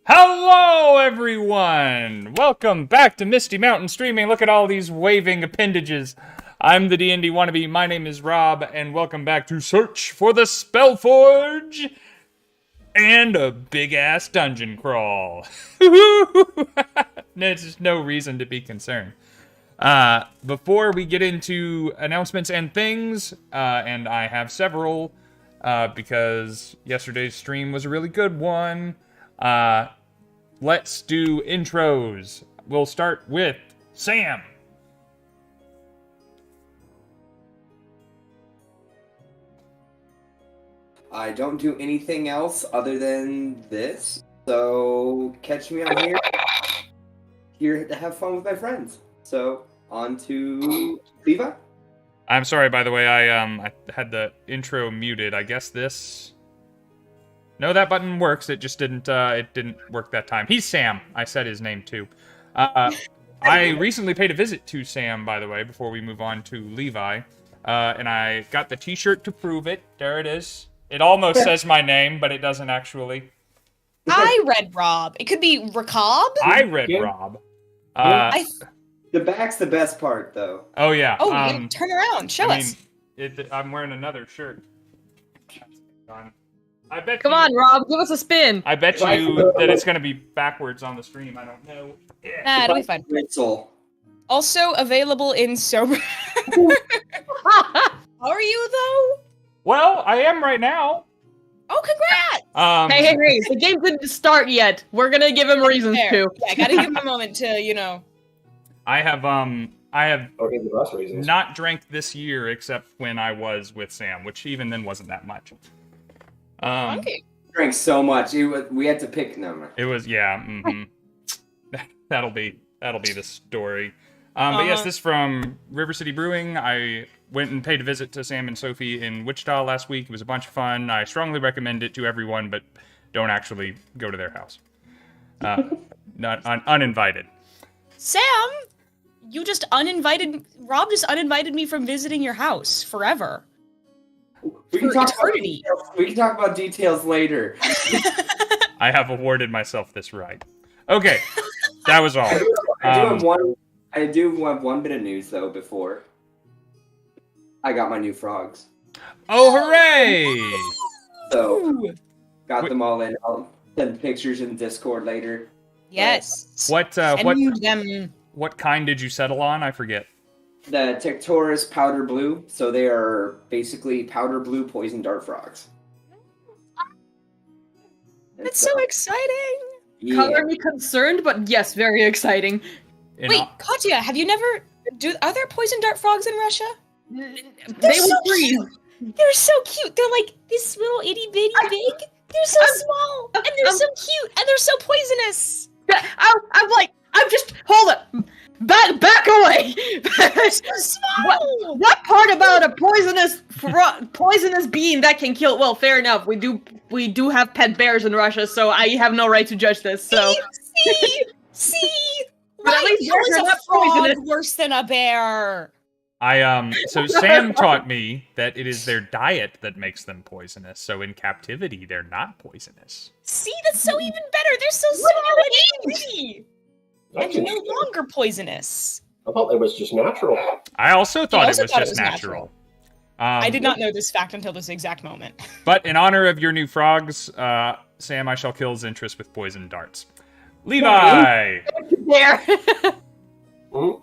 Hello, everyone! Welcome back to Misty Mountain Streaming. Look at all these waving appendages. I'm the D&D wannabe. My name is Rob, and welcome back to Search for the Spellforge and a big-ass dungeon crawl. There's just no reason to be concerned. Before we get into announcements and things, and I have several, because yesterday's stream was a really good one, let's do intros. We'll start with Sam. I don't do anything else other than this, so catch me on here to have fun with my friends. So, on to Levi. I'm sorry, by the way, I had the intro muted. I guess this... No, that button works. It just didn't work that time. He's Sam. I said his name, too. I recently paid a visit to Sam, by the way, before we move on to Levi. And I got the t-shirt to prove it. There it is. It almost says my name, but it doesn't actually. I read Rob. It could be Rakab? I read Rob. The back's the best part, though. Oh, yeah. Oh, yeah, turn around. Show us. I'm wearing another shirt. I bet Come on, Rob, give us a spin. I bet you that it's going to be backwards on the stream. I don't know. Nah, it'll be fine. Ritzel. Also available in sober. How are you, though? Well, I am right now. Oh, congrats! Hey, the game didn't start yet. We're gonna give him reasons Fair. to. Yeah, I gotta give him a moment to, I have Okay, the bus reasons. not drank this year except when I was with Sam, which even then wasn't that much. Okay. Drank so much. We had to pick them. It was that'll be the story. But yes, this is from River City Brewing. I went and paid a visit to Sam and Sophie in Wichita last week. It was a bunch of fun. I strongly recommend it to everyone, but don't actually go to their house. Not uninvited. Sam, Rob just uninvited me from visiting your house forever. We can For talk eternity. we can talk about details later. I have awarded myself this right. Okay, that was all. I do have one bit of news though before. I got my new frogs. Oh, hooray! So got them all in. I'll send pictures in Discord later. Yes. What Send them. what kind did you settle on? I forget. The Tectorus powder blue, so they are basically powder blue poison dart frogs. And That's so exciting. yeah. Color me concerned, but yes, very exciting. Wait, Katya, have you never... Are there poison dart frogs in Russia? They will freeze. They're so cute. They're like this little itty bitty big. They're so small, and they're so cute, and they're so poisonous. I'm just, hold it. Back away. They're so small. What part about a poisonous being that can kill? Well, fair enough. We do have pet bears in Russia, so I have no right to judge this. So See. But at Why least bears is are a not frog poisonous. worse than a bear? So Sam taught me that it is their diet that makes them poisonous. So in captivity, they're not poisonous. See, that's so even better. They're so small and pretty. And no longer poisonous. I thought it was just natural. I also thought also it was thought it just was natural. I did not know this fact until this exact moment. But in honor of your new frogs, Sam, I shall kill Zintris with poison darts. Levi! there. Mhm.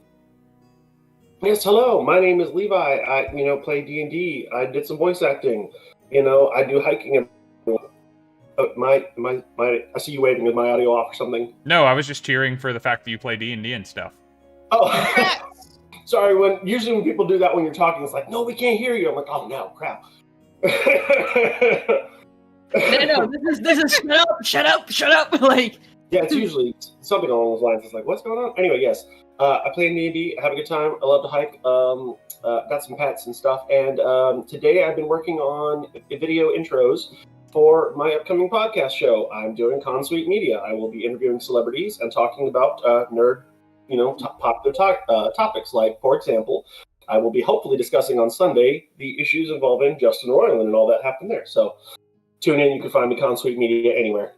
Yes, hello. My name is Levi. I, play D&D. I did some voice acting. I do hiking. And I see you waving. Is my audio off or something? No, I was just cheering for the fact that you play D&D and stuff. Oh, sorry. Usually when people do that when you're talking, it's like, no, we can't hear you. I'm like, oh no, crap. No, this is shut up. Like, yeah, it's usually something along those lines. It's like, what's going on? Anyway, yes. I play in D&D. I have a good time. I love to hike. Got some pets and stuff. And today I've been working on video intros for my upcoming podcast show. I'm doing Consuite Media. I will be interviewing celebrities and talking about nerd, popular topics. Like, for example, I will be hopefully discussing on Sunday the issues involving Justin Roiland and all that happened there. So tune in. You can find me Consuite Media anywhere.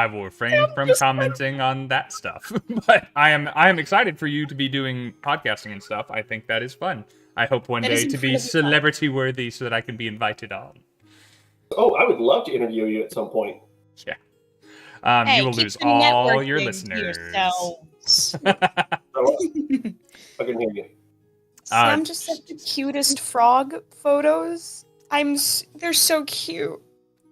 I will refrain from commenting on that stuff. But I am excited for you to be doing podcasting and stuff. I think that is fun. I hope one That is day to be incredibly fun. celebrity worthy so that I can be invited on. Oh, I would love to interview you at some point. Yeah. Hey, You will keep lose the all your networking to listeners. yourselves. Oh, I can hear you. Sam just sent the cutest frog photos. They're so cute.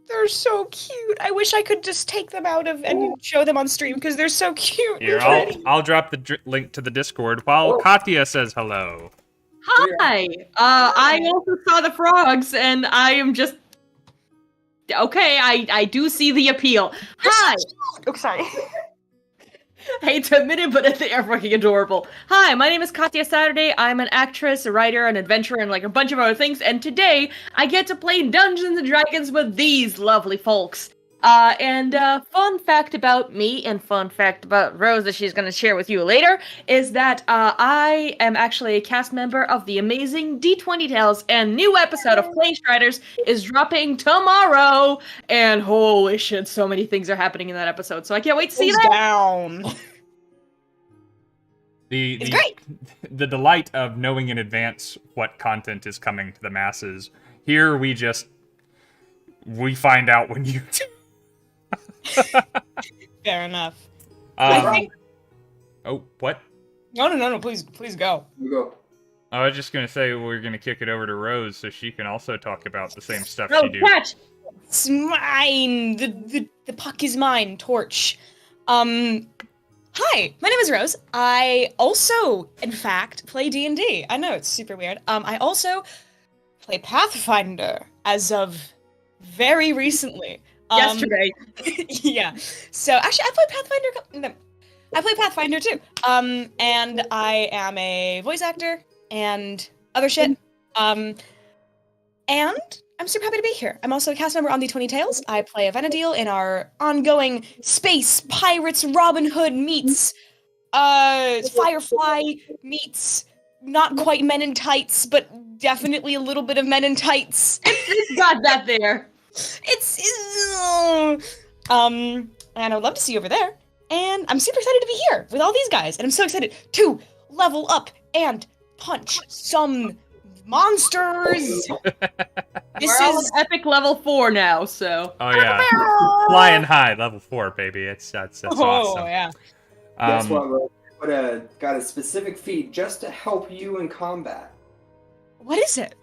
They're so cute. I wish I could just take them out of and show them on stream because they're so cute. Here, and pretty. I'll drop the link to the Discord while Katya says hello. Hi. I also saw the frogs, and I am just okay. I do see the appeal. Hi. Oh, sorry. Hate to admit it, but they are fucking adorable. Hi, my name is Katya Saturday. I'm an actress, a writer, an adventurer, and like a bunch of other things. And today, I get to play Dungeons and Dragons with these lovely folks. Fun fact about me and fun fact about Rose that she's going to share with you later is that I am actually a cast member of the amazing D20 Tales, and new episode of Plane Striders is dropping tomorrow. And holy shit, so many things are happening in that episode, so I can't wait to see that. Down. It's great. The delight of knowing in advance what content is coming to the masses. Here we find out when you do. Fair enough. Oh, what? No. Please go. You go. I was just gonna say we're gonna kick it over to Rose so she can also talk about the same stuff Oh, she do. catch! It's mine. The puck is mine. Torch. Hi, my name is Rose. I also, in fact, play D&D. I know it's super weird. I also play Pathfinder as of very recently. Yesterday. Yeah. So actually, I play Pathfinder too. And I am a voice actor and other shit. And I'm super happy to be here. I'm also a cast member on the 20 Tales. I play a Venedil in our ongoing Space Pirates Robin Hood meets Firefly meets not quite Men in Tights, but definitely a little bit of Men in Tights. It's got that there. And I would love to see you over there. And I'm super excited to be here with all these guys. And I'm so excited to level up and punch some monsters. We're all at epic level 4 now, so. Oh yeah, flying high, level 4, baby. That's awesome. Yeah. Guess what, Rose? Got a specific feat just to help you in combat. What is it?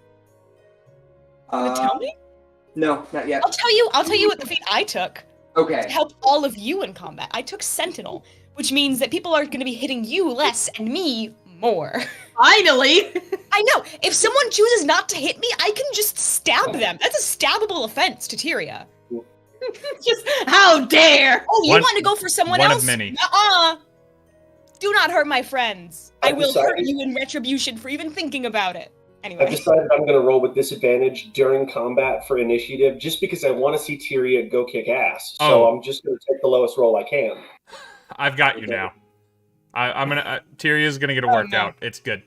Can you tell me? No, not yet. I'll tell you what the feat I took Okay. to help all of you in combat. I took Sentinel, which means that people are going to be hitting you less and me more. Finally! I know. If someone chooses not to hit me, I can just stab them. That's a stabbable offense to Tyria. Just, how dare! Oh, you want to go for someone one else? of many. Nuh-uh. Do not hurt my friends. I I'm will sorry. hurt you in retribution for even thinking about it. I've Anyway. decided I'm going to roll with disadvantage during combat for initiative, just because I want to see Tyria go kick ass. So Oh. I'm just going to take the lowest roll I can. I've got you now. I'm gonna. Tyria's gonna get a Oh, workout. It's good.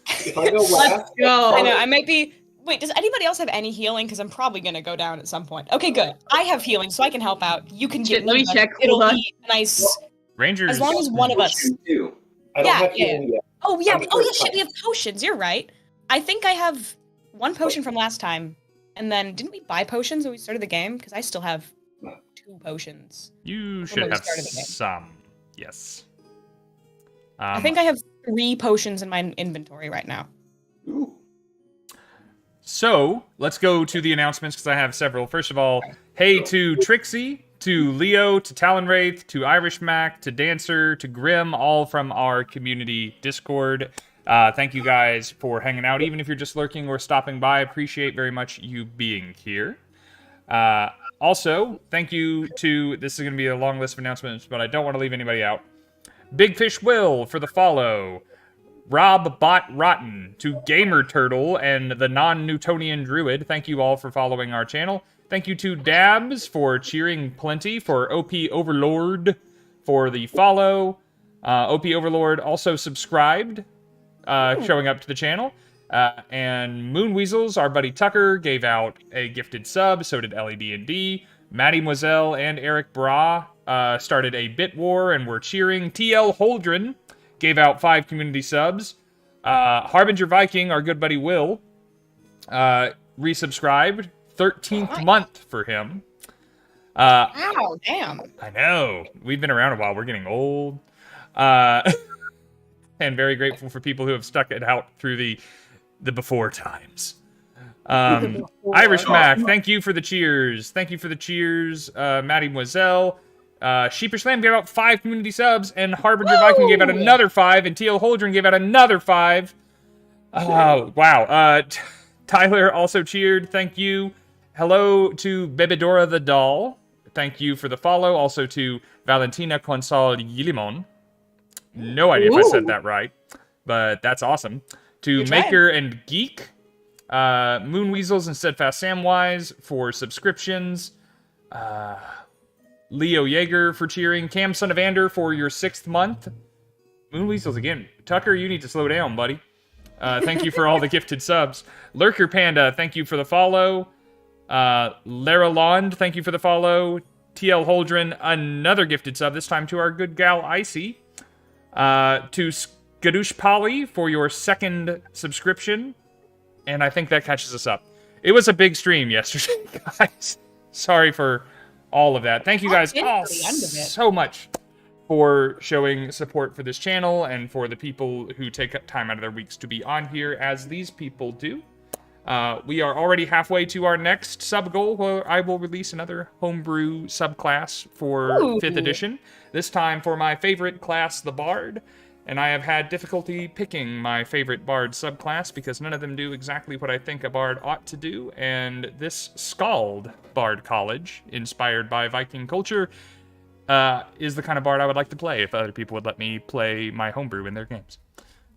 If I go Let's last, go! I know, I might be... Wait, does anybody else have any healing? Because I'm probably going to go down at some point. Okay, good. I have healing, so I can help out. You can Shit, get let me but check. It'll Hold on. be nice. Rangers. As long as one of us... You do. I don't Yeah, have yeah. healing yet. Oh, yeah. I'm Oh, yeah, first shit, we time. have potions. You're right. I think I have one potion from last time. And then, didn't we buy potions when we started the game? Because I still have 2 potions. You From should when we have started the game. some. Yes. I think I have 3 potions in my inventory right now. Ooh. So, let's go to the announcements because I have several. First of all, hey to Trixie, to Leo, to Talonwraith, to Irish Mac, to Dancer, to Grim, all from our community Discord. Thank you guys for hanging out, even if you're just lurking or stopping by. Appreciate very much you being here. Also, thank you to, this is going to be a long list of announcements, but I don't want to leave anybody out. Big Fish Will for the follow. Rob Bot Rotten, to Gamer Turtle and the non-Newtonian Druid. Thank you all for following our channel. Thank you to Dabs for cheering plenty, for OP Overlord for the follow. OP Overlord also subscribed, showing up to the channel. And Moon Weasels, our buddy Tucker, gave out a gifted sub, so did LED&D. Mademoiselle and Eric Bra started a bit war and were cheering. TL Holdren gave out 5 community subs. Harbinger Viking, our good buddy Will, resubscribed. 13th month for him. Wow, damn. I know. We've been around a while. We're getting old. And very grateful for people who have stuck it out through the before times. Irish Mac, thank you for the cheers. Thank you for the cheers, Mademoiselle. Sheepish Lamb gave out 5 community subs, and Harbinger Viking gave out another 5, and TL Holdren gave out another 5. Wow. Tyler also cheered. Thank you. Hello to Bebedora the Doll. Thank you for the follow. Also to Valentina Consol Yilimon. No idea if I said that right, but that's awesome. To Maker and Geek, Moon Weasels and Steadfast Samwise for subscriptions. Leo Yeager for cheering. Cam Son of Ander for your 6th month. Moon Weasels again. Tucker, you need to slow down, buddy. Thank you for all the gifted subs. Lurker Panda, thank you for the follow. Lara Lond, thank you for the follow. TL Holdren, another gifted sub, this time to our good gal Icy. To Skadoosh Polly for your 2nd subscription. And I think that catches us up. It was a big stream yesterday, guys. Sorry for all of that. Thank you guys all so much for showing support for this channel and for the people who take time out of their weeks to be on here, as these people do. We are already halfway to our next sub goal, where I will release another homebrew subclass for 5th edition. This time for my favorite class, the Bard. And I have had difficulty picking my favorite Bard subclass because none of them do exactly what I think a Bard ought to do. And this Skald Bard College, inspired by Viking culture, is the kind of Bard I would like to play if other people would let me play my homebrew in their games.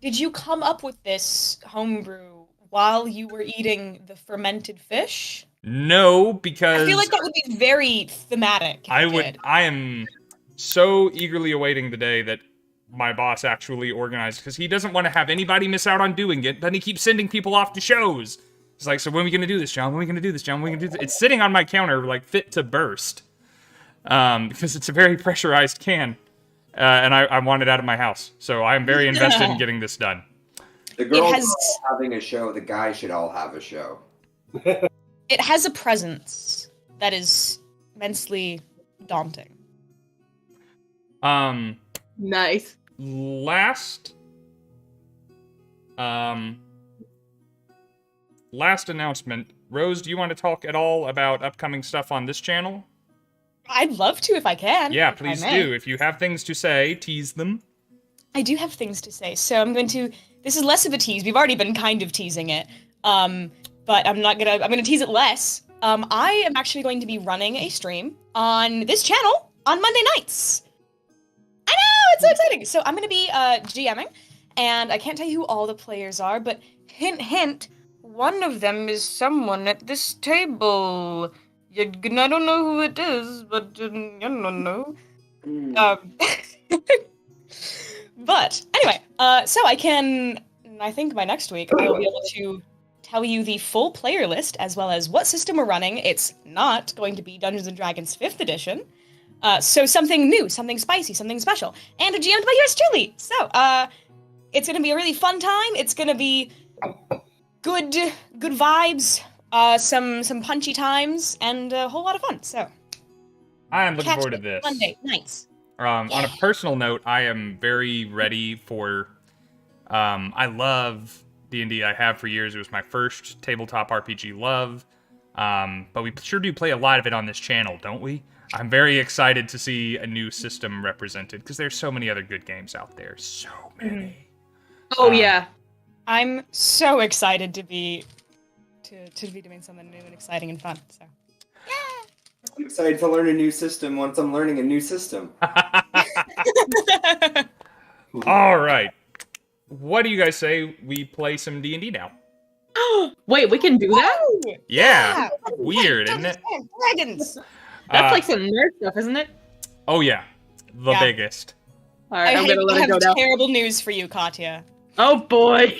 Did you come up with this homebrew while you were eating the fermented fish? No, because I feel like that would be very thematic. I am so eagerly awaiting the day that my boss actually organized, because he doesn't want to have anybody miss out on doing it. Then he keeps sending people off to shows. It's like, so when are we going to do this, John? When are we going to do this, John? When are we going to do this? It's sitting on my counter, like, fit to burst. Because it's a very pressurized can. And I want it out of my house. So I'm very invested in getting this done. The girls are all having a show. The guys should all have a show. It has a presence that is immensely daunting. Nice. Last announcement. Rose, do you want to talk at all about upcoming stuff on this channel? I'd love to if I can. Yeah, please do. If you have things to say, tease them. I do have things to say, so I'm going to... This is less of a tease. We've already been kind of teasing it. But I'm gonna tease it less. I am actually going to be running a stream on this channel on Monday nights. I know, it's so exciting. So I'm gonna be GMing, and I can't tell you who all the players are, but hint, hint, one of them is someone at this table. I don't know who it is, but you don't know. But anyway, so I think by next week I will be able to tell you the full player list as well as what system we're running. It's not going to be Dungeons & Dragons 5th edition. So something new, something spicy, something special. And a GM'd by yours truly. So, it's going to be a really fun time. It's going to be good vibes, some punchy times, and a whole lot of fun. So, I am looking forward to this. Monday nights. On a personal note, I am very ready for... I love D&D. I have for years. It was my first tabletop RPG love. But we sure do play a lot of it on this channel, don't we? I'm very excited to see a new system represented, because there's so many other good games out there. So many. Oh, yeah. I'm so excited to be doing something new and exciting and fun. So, I'm excited to learn a new system once I'm learning a new system. All right. What do you guys say we play some D&D now? Wait, we can do that? Yeah. Weird, isn't it? Dragons. That's like some nerd stuff, isn't it? Oh, yeah. The Yeah. biggest. All right, I'm gonna let it go have now. terrible news for you, Katya. Oh boy.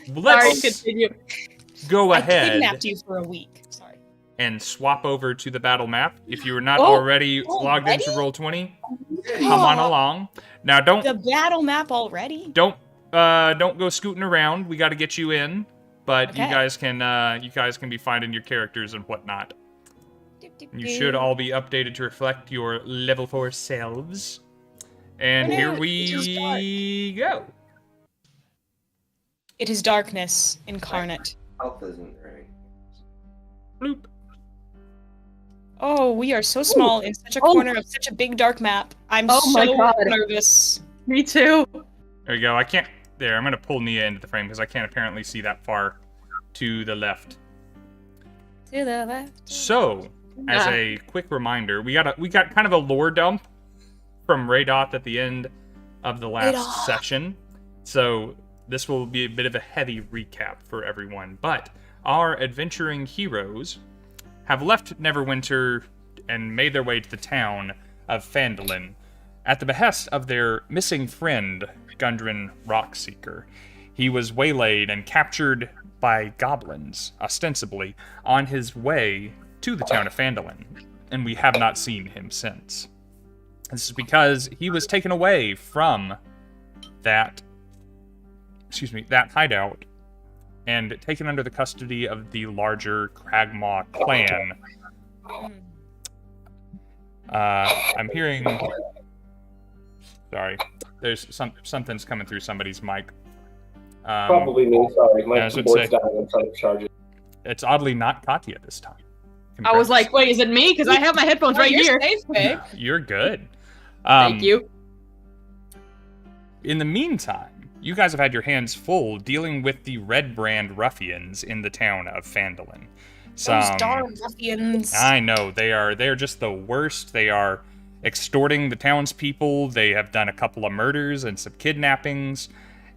Let's Sorry, continue. go I ahead. kidnapped you for a week. Sorry. and swap over to the battle map. If you are not Oh, already logged into Roll20, come on along. Now The battle map already? don't go scooting around. We got to get you in, but Okay. you guys can be finding your characters and whatnot. You should all be updated to reflect your level 4 selves. And Oh, here no, it's just we go. It is darkness incarnate. Health isn't right. Bloop. Oh, we are so small in such a Oh. corner of such a big dark map. I'm Oh my so God. nervous. Me too. There you go. I can't. There, I'm gonna pull Nia into the frame because I can't apparently see that far to the left. To the left. So, as Ah. a quick reminder, we got kind of a lore dump from Raydoth at the end of the last Raydoth. session. So this will be a bit of a heavy recap for everyone. But our adventuring heroes have left Neverwinter and made their way to the town of Phandalin at the behest of their missing friend, Gundren Rockseeker. He was waylaid and captured by goblins, ostensibly, on his way to the town of Phandalin, and we have not seen him since. This is because he was taken away from that hideout and taken under the custody of the larger Cragmaw clan. I'm hearing... Sorry. There's something's coming through somebody's mic. Probably me. Sorry, yeah, I my was gonna keyboard's say- dying. I'm trying to charge it. It's oddly not Katya this time. I was like, wait, is it me? Because I have my headphones right you're here. safe, babe. You're good. Thank you. In the meantime, you guys have had your hands full dealing with the Red Brand ruffians in the town of Phandalin. Those darn ruffians. I know, they're just the worst. They are extorting the townspeople. They have done a couple of murders and some kidnappings,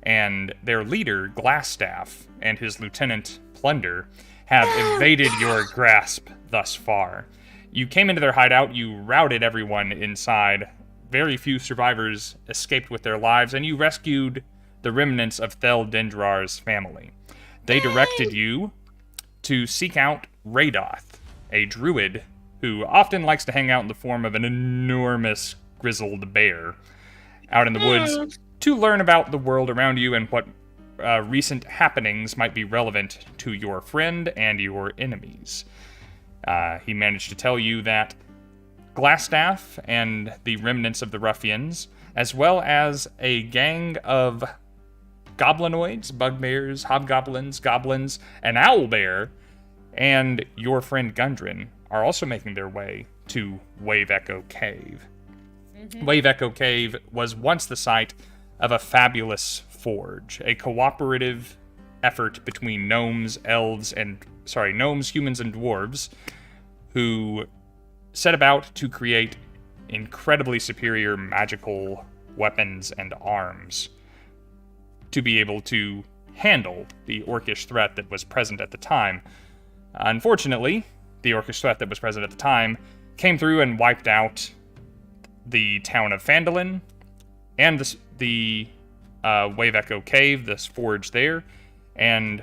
and their leader, Glassstaff, and his lieutenant, Plunder, have evaded your grasp thus far. You came into their hideout, you routed everyone inside. Very few survivors escaped with their lives, and you rescued the remnants of Thel Dendrar's family. They directed you to seek out Raydoth, a druid who often likes to hang out in the form of an enormous grizzled bear out in the woods to learn about the world around you and what recent happenings might be relevant to your friend and your enemies. He managed to tell you that Glassstaff and the remnants of the ruffians, as well as a gang of goblinoids, bugbears, hobgoblins, goblins, an owlbear, and your friend Gundren are also making their way to Wave Echo Cave. Wave Echo Cave was once the site of a fabulous forge, a cooperative effort between gnomes, humans, and dwarves, who set about to create incredibly superior magical weapons and arms to be able to handle the orcish threat that was present at the time. Unfortunately, the orcish threat that was present at the time came through and wiped out the town of Phandalin and the Wave Echo Cave, this forge there, and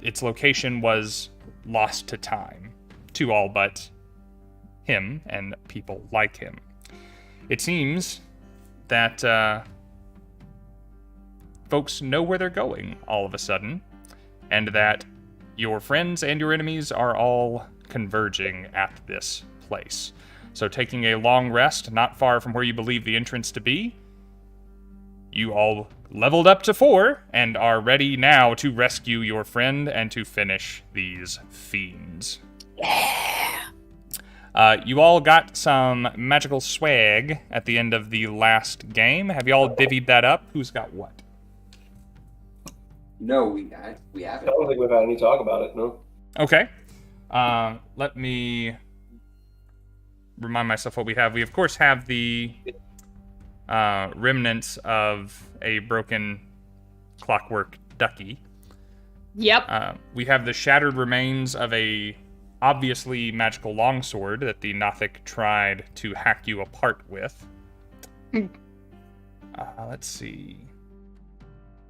its location was lost to time, to all but him and people like him. It seems that folks know where they're going all of a sudden, and that your friends and your enemies are all converging at this place. So taking a long rest not far from where you believe the entrance to be, you all leveled up to 4 and are ready now to rescue your friend and to finish these fiends. You all got some magical swag at the end of the last game. Have you all divvied that up? Who's got what? No, we I haven't. don't think we've had any talk about it. No. Okay. Let me remind myself what we have. We, of course, have the remnants of a broken clockwork ducky. Yep. We have the shattered remains of a obviously magical longsword that the Nothic tried to hack you apart with. Let's see.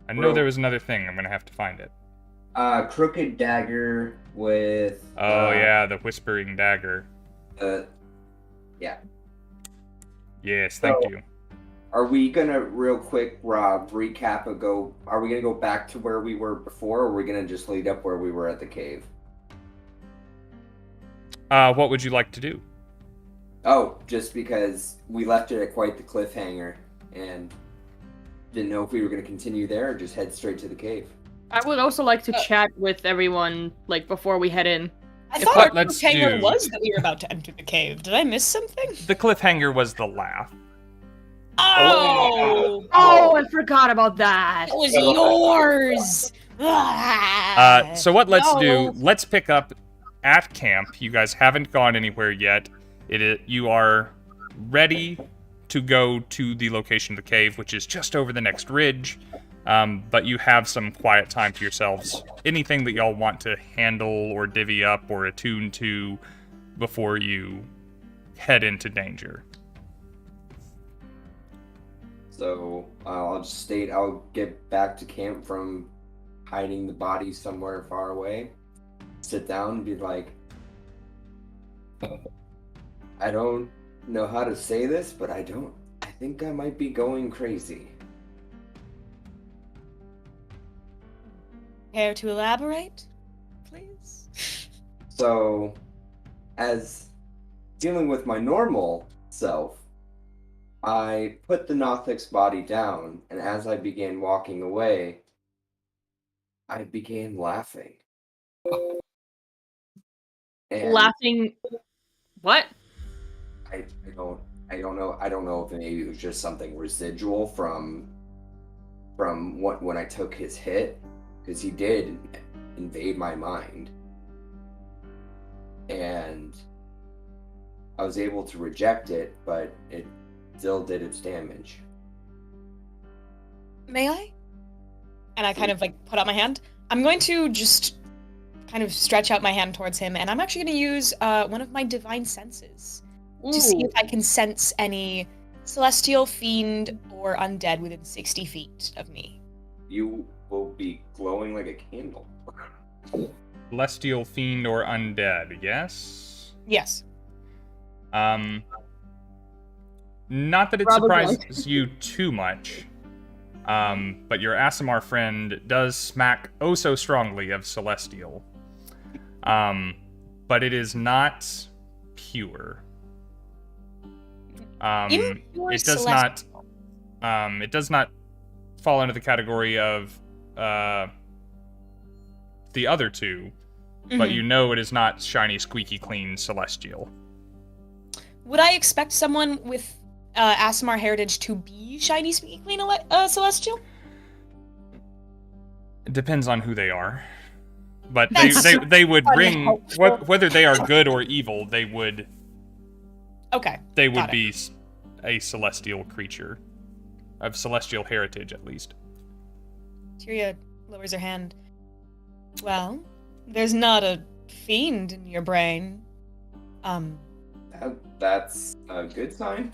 I know there was another thing. I'm going to have to find it. Crooked dagger with. Oh yeah, the whispering dagger. Yeah. Yes, thank So- you. Are we gonna real quick, Rob, recap and go? Are we gonna go back to where we were before, or are we gonna just lead up where we were at the cave? What would you like to do? Oh, just because we left it at quite the cliffhanger, and didn't know if we were gonna continue there or just head straight to the cave. I would also like to chat with everyone, like, before we head in. I If thought what our let's cliffhanger do- was that we were about to enter the cave. Did I miss something? The cliffhanger was the laugh. Oh! Oh, I forgot about that. It was yours! So what let's No. do, let's pick up at camp. You guys haven't gone anywhere yet. You are ready to go to the location of the cave, which is just over the next ridge. But you have some quiet time to yourselves. Anything that y'all want to handle or divvy up or attune to before you head into danger. So I'll just state I'll get back to camp from hiding the body somewhere far away. Sit down and be like, I don't know how to say this, but I think I might be going crazy. Care to elaborate, please? So, as dealing with my normal self, I put the Nothic's body down, and as I began walking away, I began laughing. And Laughing. What? I don't know if maybe it was just something residual from when I took his hit, because he did invade my mind, and I was able to reject it, but it still did its damage. May I? And I kind of like put out my hand. I'm going to just kind of stretch out my hand towards him, and I'm actually going to use one of my divine senses to see if I can sense any celestial, fiend, or undead within 60 feet of me. You will be glowing like a candle. Celestial, fiend, or undead, yes? Yes. Not that it Probably. surprises you too much, but your Aasimar friend does smack oh so strongly of celestial. But it is not pure. Impure It does celestial. not. It does not fall under the category of the other two, but Mhm. you know it is not shiny, squeaky clean celestial. Would I expect someone with Aasimar heritage to be shiny, squeaky clean celestial? It depends on who they are, but That's they would ring unhelpful. whether they are good or evil. They would Okay. Got it. be a celestial creature of celestial heritage, at least. Tyria lowers her hand. Well, there's not a fiend in your brain. That's a good sign.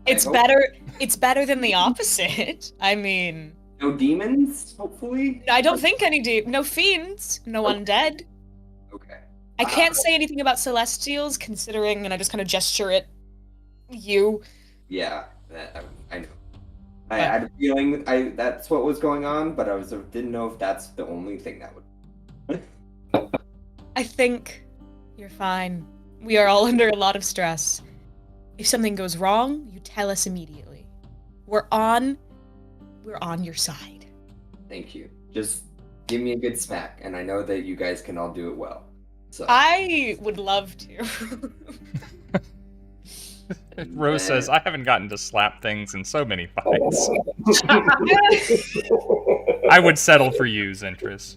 It's hope- better. It's better than the opposite. I mean, No demons, hopefully. I don't think no fiends, no undead. Okay. I can't say anything about celestials, considering, and I just kind of gesture at you. Yeah, I know. I had a feeling that's what was going on, but didn't know if that's the only thing that would. I think you're fine. We are all under a lot of stress. If something goes wrong, you tell us immediately. We're on your side. Thank you. Just give me a good smack, and I know that you guys can all do it well. So I would love to. Rose says, "I haven't gotten to slap things in so many fights. I would settle for you, Zentris."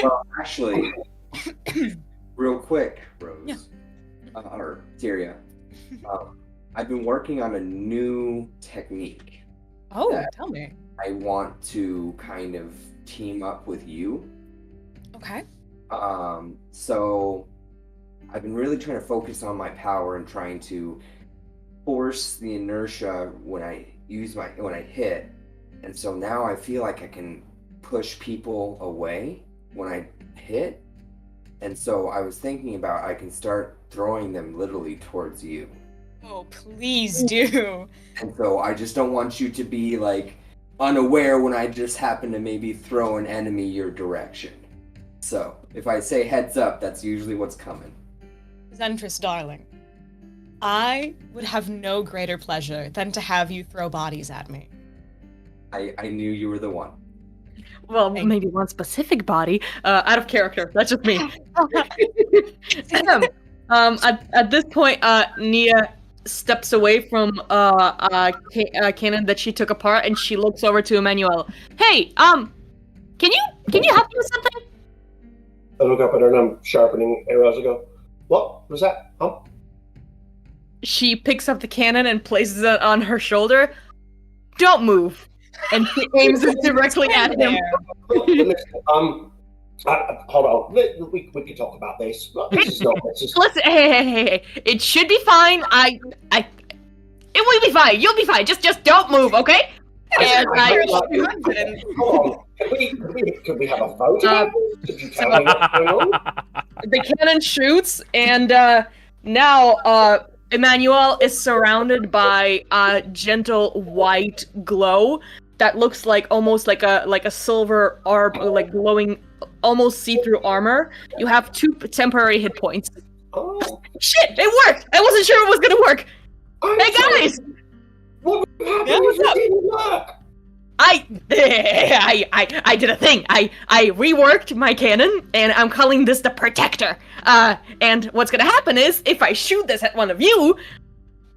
well, actually, real quick, Rose, Yeah. Or Tyria, I've been working on a new technique. Oh, Yeah. tell me. I want to kind of team up with you. Okay. So I've been really trying to focus on my power and trying to force the inertia when I hit. And so now I feel like I can push people away when I hit. And so I was thinking about I can start throwing them literally towards you. Oh, please do. And so I just don't want you to be like unaware when I just happen to maybe throw an enemy your direction. So if I say heads up, that's usually what's coming. Zentress, darling, I would have no greater pleasure than to have you throw bodies at me. I knew you were the one. Well, Thank maybe one specific body. Out of character. That's just me. At this point, Nia steps away from cannon that she took apart, and she looks over to Emmanuel. Hey, can you help me with something? I look up at her and I'm sharpening arrows. I go, what was that? Huh? She picks up the cannon and places it on her shoulder. Don't move. And she aims it directly at him. Hold on. We can talk about this. This is not. This is... Listen, hey. It should be fine. It will be fine. You'll be fine. Just don't move, okay? And Hold on. Could we have a vote about this? Could you tell me what's going on? the cannon shoots, and now Emmanuel is surrounded by a gentle white glow that looks like almost like a silver like glowing, almost see-through armor. You have 2 temporary hit points. Oh, Shit! It worked! I wasn't sure it was gonna work! Hey guys! What happened? Yeah, what's up? It didn't work. I did a thing. I reworked my cannon, and I'm calling this the Protector. And what's gonna happen is, if I shoot this at one of you,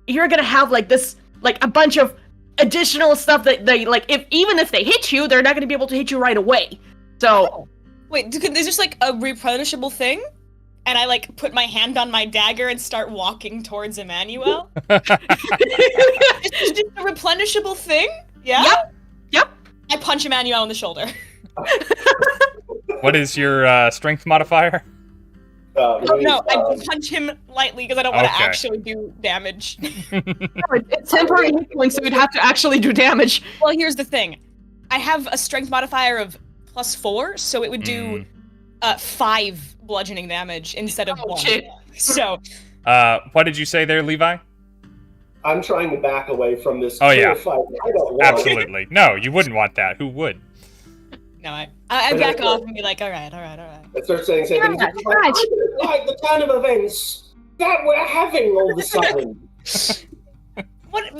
you're gonna have like this, like a bunch of additional stuff that they like. Even if they hit you, they're not gonna be able to hit you right away. So, Wait, is this like a replenishable thing? And I like put my hand on my dagger and start walking towards Emmanuel? It's just a replenishable thing? Yeah? Yep. I punch Emmanuel in the shoulder. What is your strength modifier? Oh no, I punch him lightly because I don't want to Okay. actually do damage. it's temporary hit points, so you'd have to actually do damage. Well, here's the thing. I have a strength modifier of +4, so it would do 5 bludgeoning damage instead of 1. shit. So, What did you say there, Levi? I'm trying to back away from this Oh, yeah. fight. I don't want Absolutely. No, you wouldn't want that. Who would? no, I back off and be like, alright. I start saying things. Yeah, It's like the kind of events that we're having all of a sudden. What?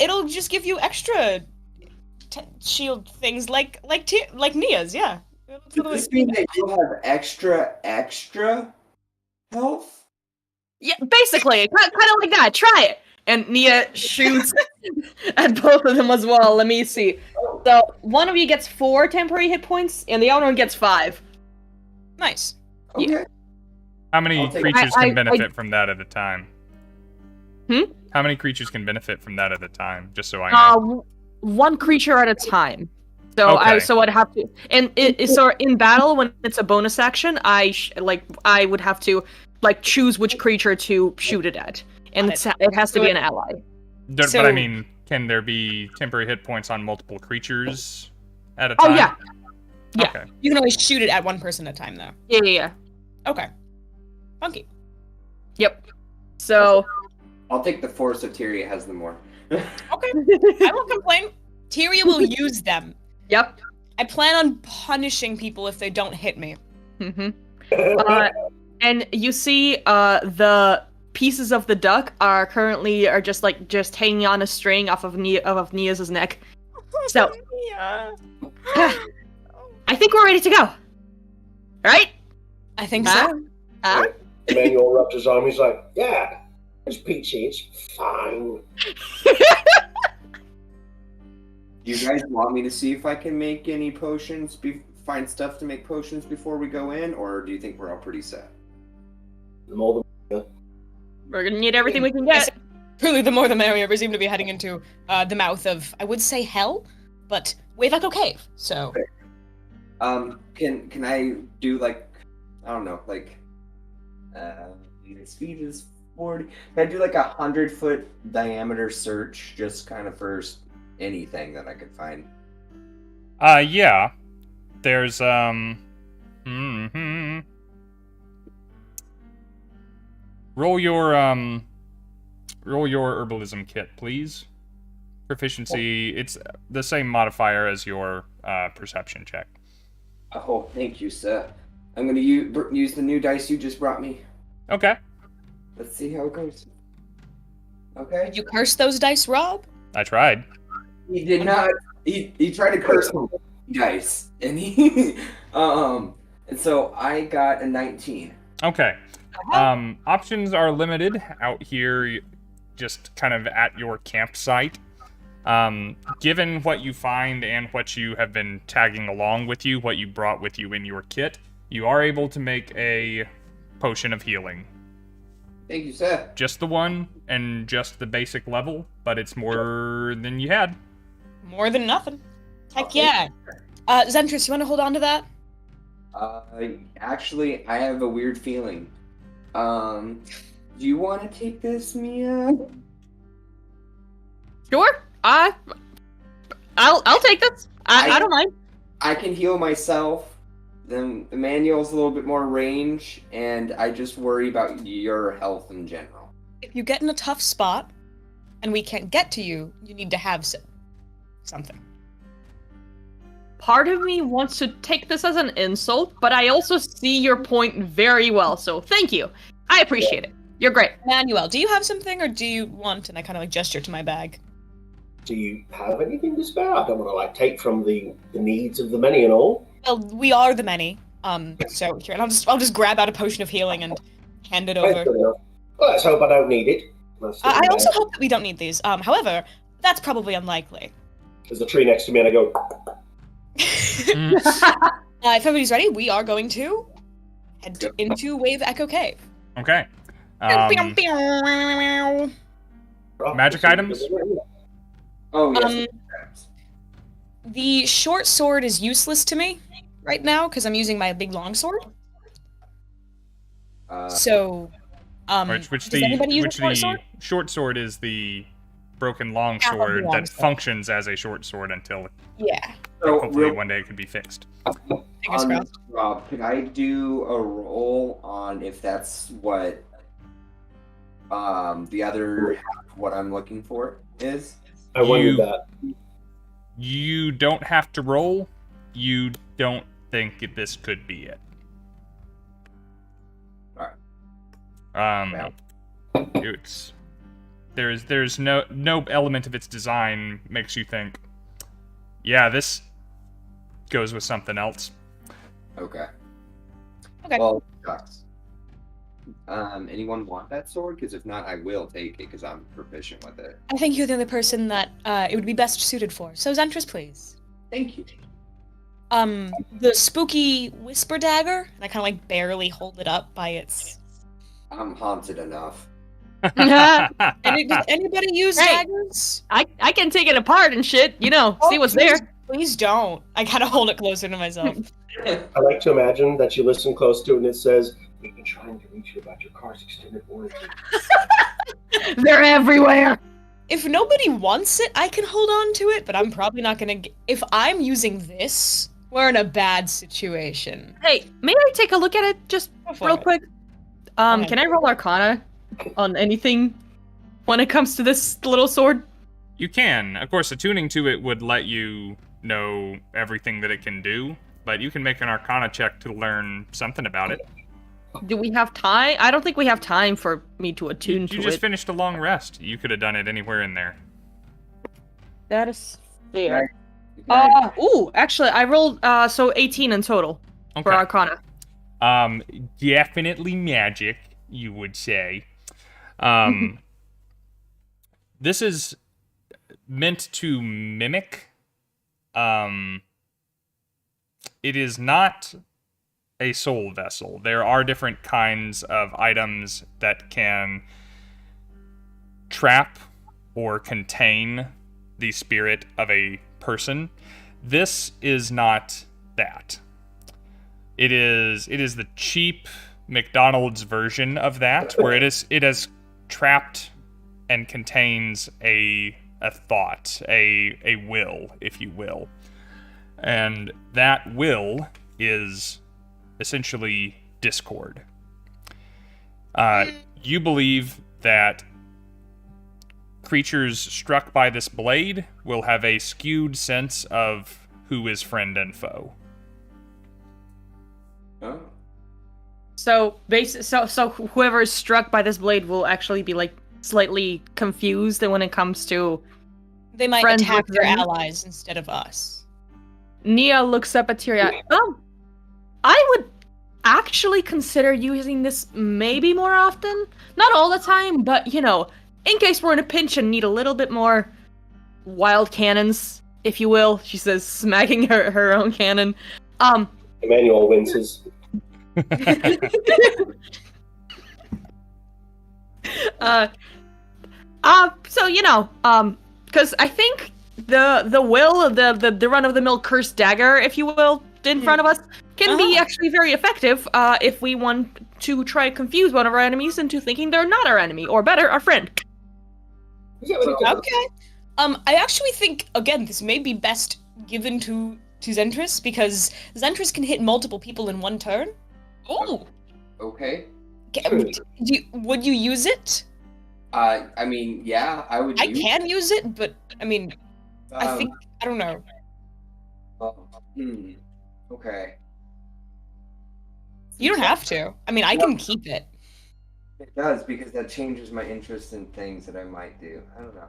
It'll just give you extra shield things like Nia's, yeah. Does this mean that you'll have extra health? Yeah, basically, kind of like that. Try it. And Nia shoots at both of them as well. Let me see. So one of you gets 4 temporary hit points, and the other one gets 5. Nice. Okay. How many I'll take- creatures I- can benefit from that at a time? Hmm? How many creatures can benefit from that at a time? Just so I know. One creature at a time. So Okay. so I'd have to, and so in battle when it's a bonus action, I would have to like choose which creature to shoot it at, and it has to be an ally. But So- I mean, can there be temporary hit points on multiple creatures at a Oh time? yeah, yeah. Okay. You can always shoot it at one person at a time, though. yeah. Okay. Funky. Yep. So I'll take the 4 so Tyria has them more. Okay. I won't complain. Tyria will use them. yep. I plan on punishing people if they don't hit me. hmm And you see, the pieces of the duck are just hanging on a string off of Nia's neck. So Yeah. I think we're ready to go. Right? I think Huh? so. Huh? Emmanuel rubs his arm. He's like, yeah, it's peachy. It's fine. Do you guys want me to see if I can make any potions, find stuff to make potions before we go in, or do you think we're all pretty set? The more We're gonna need everything we can get. Truly, the more the merrier. We seem to be heading into the mouth of, I would say hell, but Wave-Echo Cave. So, Can I do like, I don't know, like, speed is 40. Can I do like 100-foot diameter search, just kind of for anything that I could find? Yeah. There's roll your herbalism kit, please. Proficiency, it's the same modifier as your perception check. Oh, thank you, sir. I'm gonna use the new dice you just brought me. Okay. Let's see how it goes. Okay. Did you curse those dice, Rob? I tried. He did not. He tried to curse dice, and he and so I got a 19. Okay. Options are limited out here, just kind of at your campsite. Given what you find and what you have been tagging along with you, what you brought with you in your kit, you are able to make a potion of healing. Thank you, sir. Just the one and just the basic level, but it's more than you had. More than nothing. Heck Okay. yeah. Zentris, you want to hold on to that? Actually, I have a weird feeling. Do you want to take this, Mia? Sure. I'll take this. I don't mind. I can heal myself. The manual's a little bit more range, and I just worry about your health in general. If you get in a tough spot and we can't get to you, you need to have something. Part of me wants to take this as an insult, but I also see your point very well, so thank you. I appreciate it. You're great. Manuel, do you have something or do you want? And I kind of like gesture to my bag. Do you have anything to spare? I don't want to take from the needs of the many and all. Well, we are the many. So here, and I'll just grab out a potion of healing and hand it over. That's good enough. Well, let's hope I don't need it. I also hope that we don't need these. However, that's probably unlikely. There's a tree next to me, and I go. If everybody's ready, we are going to head into Wave Echo Cave. Okay. Magic items? Oh, yes. The short sword is useless to me right now because I'm using my big long sword. So, which does anybody use a short sword? short sword is the broken long Half of the sword long that sword. functions as a short sword until Yeah. So, hopefully one day it could be fixed. Fingers crossed. Rob, could I do a roll on if that's what the other half of what I'm looking for is? I wondered that. You don't have to roll. You don't think this could be it. Alright. There's no element of its design makes you think, yeah, this goes with something else. Okay. Okay. Well, shucks. Anyone want that sword? Because if not, I will take it because I'm proficient with it. I think you're the only person that it would be best suited for. So, Zentris, please. Thank you. The spooky whisper dagger, and I kind of like barely hold it up by its. I'm haunted enough. Does anybody use Hey. daggers? I can take it apart and shit, see what's please, there. Please don't. I kind of hold it closer to myself. I like to imagine that you listen close to it and it says, "We've been trying to reach you about your car's extended warranty." They're everywhere. If nobody wants it, I can hold on to it, but I'm probably not gonna. If I'm using this, we're in a bad situation. Hey, may I take a look at it just Go for real it. quick? ahead. Can I roll Arcana on anything when it comes to this little sword? You can. Of course, attuning to it would let you know everything that it can do, but you can make an Arcana check to learn something about it. Do we have time? I don't think we have time for me to attune You to just it. finished a long rest. You could have done it anywhere in there. That is fair. Right. Actually, I rolled so 18 in total for Okay. Arcana. Definitely magic, you would say. This is meant to mimic. It is not a soul vessel. There are different kinds of items that can trap or contain the spirit of a person. This is not that. It is the cheap McDonald's version of that, where it has trapped and contains a thought, a will, if you will. And that will is essentially discord. You believe that creatures struck by this blade will have a skewed sense of who is friend and foe. Oh. So whoever is struck by this blade will actually be like slightly confused when it comes to. They might Friends attack with their them. allies instead of us. Nia looks up at Tyria. I would actually consider using this maybe more often. Not all the time, but in case we're in a pinch and need a little bit more wild cannons, if you will. She says, smacking her own cannon. Emmanuel winces. Because I think the run-of-the-mill cursed dagger, if you will, in front of us, can be actually very effective if we want to try to confuse one of our enemies into thinking they're not our enemy, or better, our friend. Is that what he does? Okay. I actually think, again, this may be best given to Zentris, because Zentris can hit multiple people in one turn. Oh! Okay. Would you use it? I mean, yeah, I would. I can use it, but I mean, I think I don't know. Okay. You don't have to. I mean, I can keep it. It does, because that changes my interest in things that I might do. I don't know.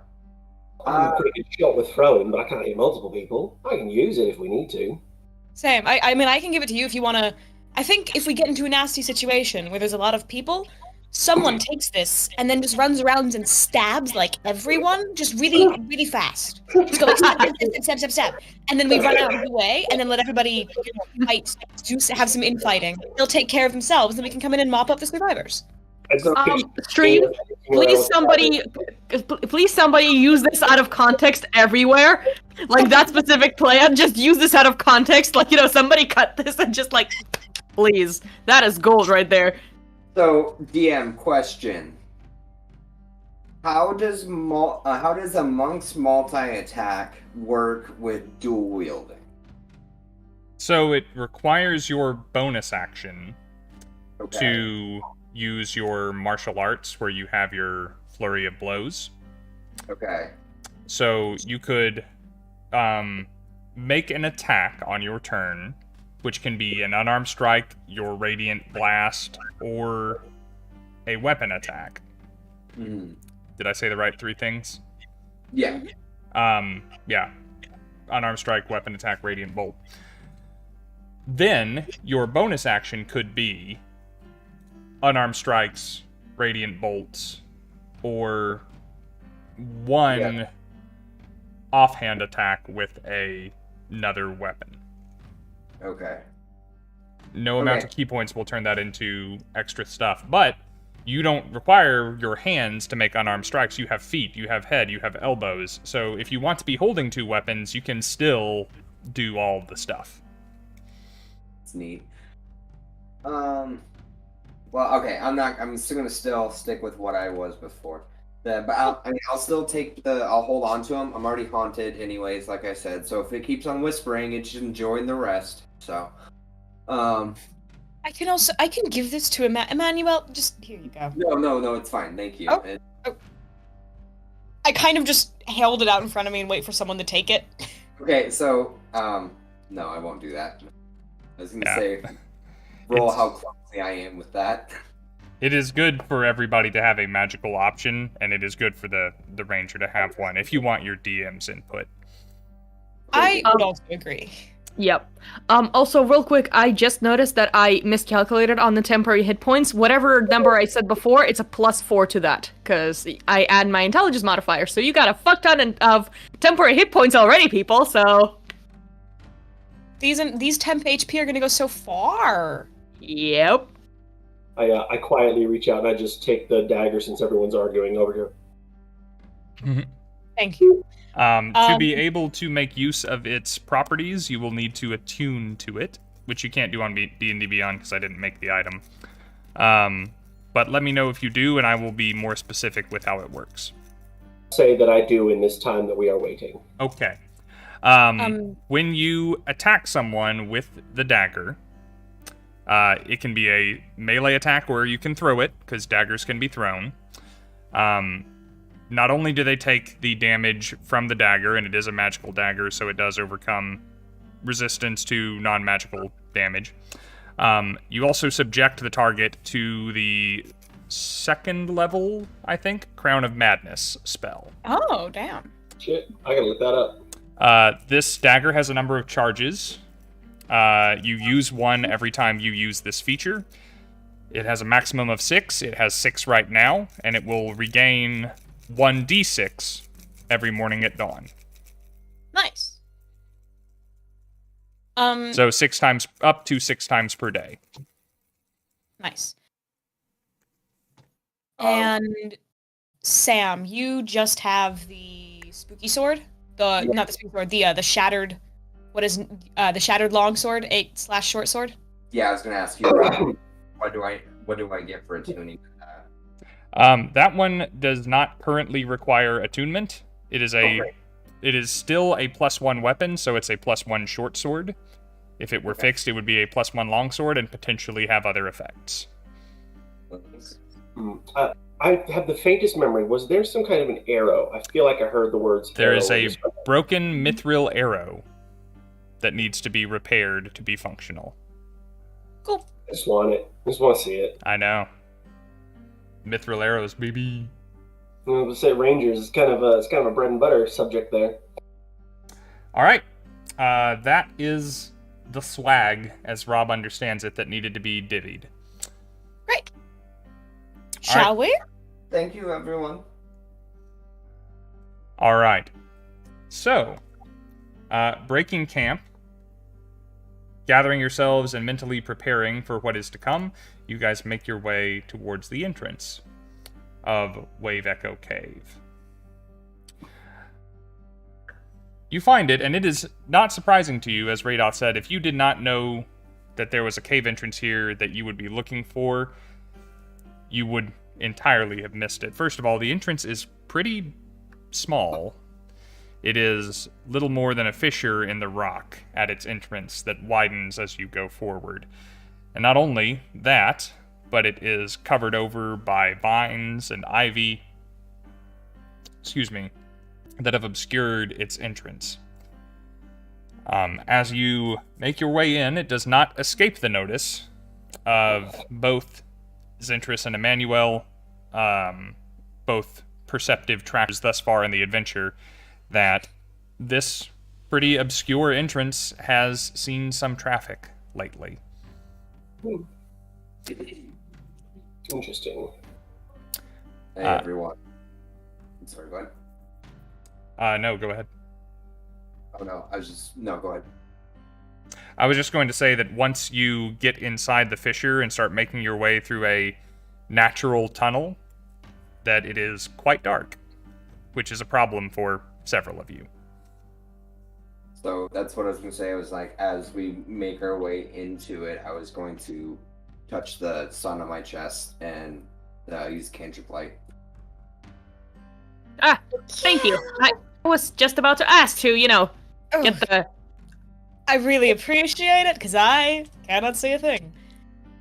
I'm a pretty good shot with throwing, but I can't hit multiple people. I can use it if we need to. Same. I mean, I can give it to you if you want to. I think if we get into a nasty situation where there's a lot of people, someone takes this and then just runs around and stabs like everyone, just really, really fast. Just go like stab, and then we run out of the way and then let everybody fight, have some infighting. They'll take care of themselves, and we can come in and mop up the survivors. Stream, please somebody use this out of context everywhere. Like that specific plan, just use this out of context. Like, somebody cut this and just like, please. That is gold right there. So, DM question: How does a monk's multi-attack work with dual wielding? So it requires your bonus action Okay. to use your martial arts, where you have your flurry of blows. Okay. So you could make an attack on your turn, which can be an unarmed strike, your radiant blast, or a weapon attack. Mhm. Did I say the right three things? Yeah. Yeah. Unarmed strike, weapon attack, radiant bolt. Then your bonus action could be unarmed strikes, radiant bolts, or one offhand attack with another weapon. Okay. No amount of key points will turn that into extra stuff, but you don't require your hands to make unarmed strikes. You have feet, you have head, you have elbows. So if you want to be holding two weapons, you can still do all the stuff. It's neat. Well, okay. I'm still gonna stick with what I was before. But I'll still take I'll hold on to them. I'm already haunted, anyways. Like I said, so if it keeps on whispering, it should join the rest. So, I can give this to Emmanuel. Just here you go. No, it's fine. Thank you. Oh. I kind of just held it out in front of me and wait for someone to take it. Okay, so no, I won't do that. I was gonna say, roll It's- how clumsy I am with that. It is good for everybody to have a magical option, and it is good for the ranger to have one if you want your DM's input. I would also agree. Yep. Also, real quick, I just noticed that I miscalculated on the temporary hit points. Whatever number I said before, it's a +4 to that, because I add my intelligence modifier. So you got a fuck ton of temporary hit points already, people, so... These temp HP are gonna go so far. Yep. I quietly reach out and I just take the dagger since everyone's arguing over here. Thank you. To be able to make use of its properties, you will need to attune to it, which you can't do on D&D Beyond because I didn't make the item. But let me know if you do, and I will be more specific with how it works. Say that I do in this time that we are waiting. Okay. When you attack someone with the dagger, it can be a melee attack or you can throw it, because daggers can be thrown. Not only do they take the damage from the dagger, and it is a magical dagger, so it does overcome resistance to non-magical damage, you also subject the target to the 2nd level, I think, Crown of Madness spell. Oh, damn. Shit, I gotta look that up. This dagger has a number of charges. You use one every time you use this feature. It has a maximum of 6. It has 6 right now, and it will regain 1d6 every morning at dawn. Nice. So 6 times, up to 6 times per day. Nice. And Sam, you just have the spooky sword? Not the spooky sword, the shattered, what is, the shattered long sword, 8/short sword? Yeah, I was gonna ask you about what do I get for attuning with that? That one does not currently require attunement. It is it is still a +1 weapon, so it's a +1 short sword. If it were fixed, it would be a +1 long sword and potentially have other effects. I have the faintest memory. Was there some kind of an arrow? I feel like I heard the words. There is arrow. a broken mithril arrow that needs to be repaired to be functional. Cool. I just want it. I just want to see it. I know. Mithril arrows, baby. I would say Rangers is kind of a bread and butter subject there. All right. That is the swag, as Rob understands it, that needed to be divvied. Great. Shall we? Thank you, everyone. All right. So, breaking camp, gathering yourselves and mentally preparing for what is to come, you guys make your way towards the entrance of Wave Echo Cave. You find it, and it is not surprising to you, as Radot said. If you did not know that there was a cave entrance here that you would be looking for, you would entirely have missed it. First of all, the entrance is pretty small. It is little more than a fissure in the rock at its entrance that widens as you go forward. And not only that, but it is covered over by vines and ivy, that have obscured its entrance. As you make your way in, it does not escape the notice of both Zentris and Emmanuel, both perceptive trackers thus far in the adventure, that this pretty obscure entrance has seen some traffic lately. Interesting. Hey, everyone. I'm sorry, go ahead. No, go ahead. Oh, no, no, go ahead. I was just going to say that once you get inside the fissure and start making your way through a natural tunnel, that it is quite dark, which is a problem for several of you. So that's what I was going to say. I was like, as we make our way into it, I was going to touch the sun on my chest and use cantrip light. Ah, thank you. I was just about to ask to, get the... I really appreciate it, because I cannot see a thing.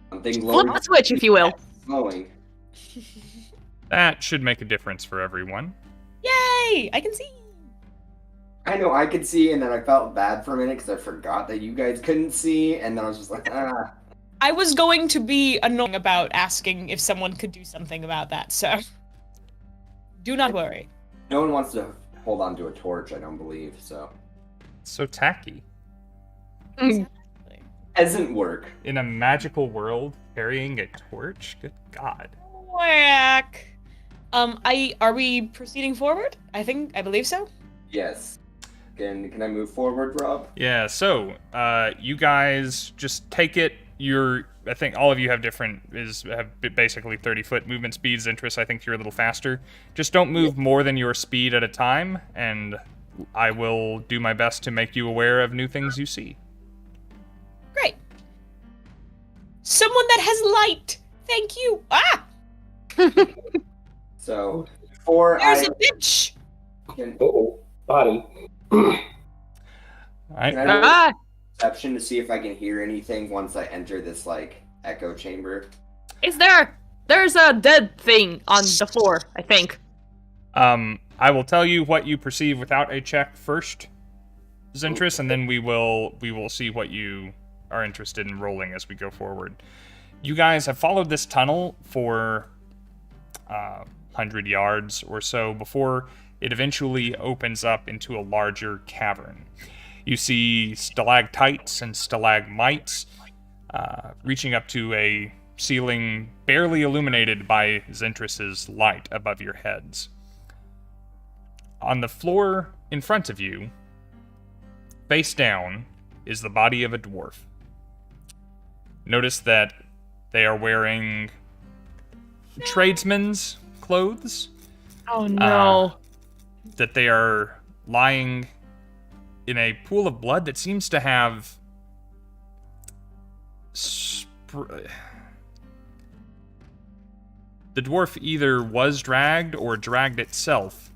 Something Flip the switch, if you will. glowing. That should make a difference for everyone. Yay! I can see! I know I could see, and then I felt bad for a minute because I forgot that you guys couldn't see, and then I was just like, ah. I was going to be annoying about asking if someone could do something about that, so... Do not worry. No one wants to hold on to a torch, I don't believe, so... So tacky. Doesn't work. In a magical world, carrying a torch? Good God. Whack! Are we proceeding forward? I believe so. Yes. Can I move forward, Rob? Yeah, so, you guys just take it. I think all of you have basically 30-foot movement speeds. Interest, I think you're a little faster. Just don't move more than your speed at a time, and I will do my best to make you aware of new things you see. Great. Someone that has light! Thank you! Ah! So, before There's a bitch! can... Oh, body. All right. Can I roll Ah! perception to see if I can hear anything once I enter this like echo chamber? Is there? There's a dead thing on the floor, I think. I will tell you what you perceive without a check first, Zentris, and then we will see what you are interested in rolling as we go forward. You guys have followed this tunnel for 100 yards or so before it eventually opens up into a larger cavern. You see stalactites and stalagmites reaching up to a ceiling barely illuminated by Zentris's light above your heads. On the floor in front of you, face down, is the body of a dwarf. Notice that they are wearing tradesmen's clothes. Oh no. That they are lying in a pool of blood that seems to have the dwarf either was dragged or dragged itself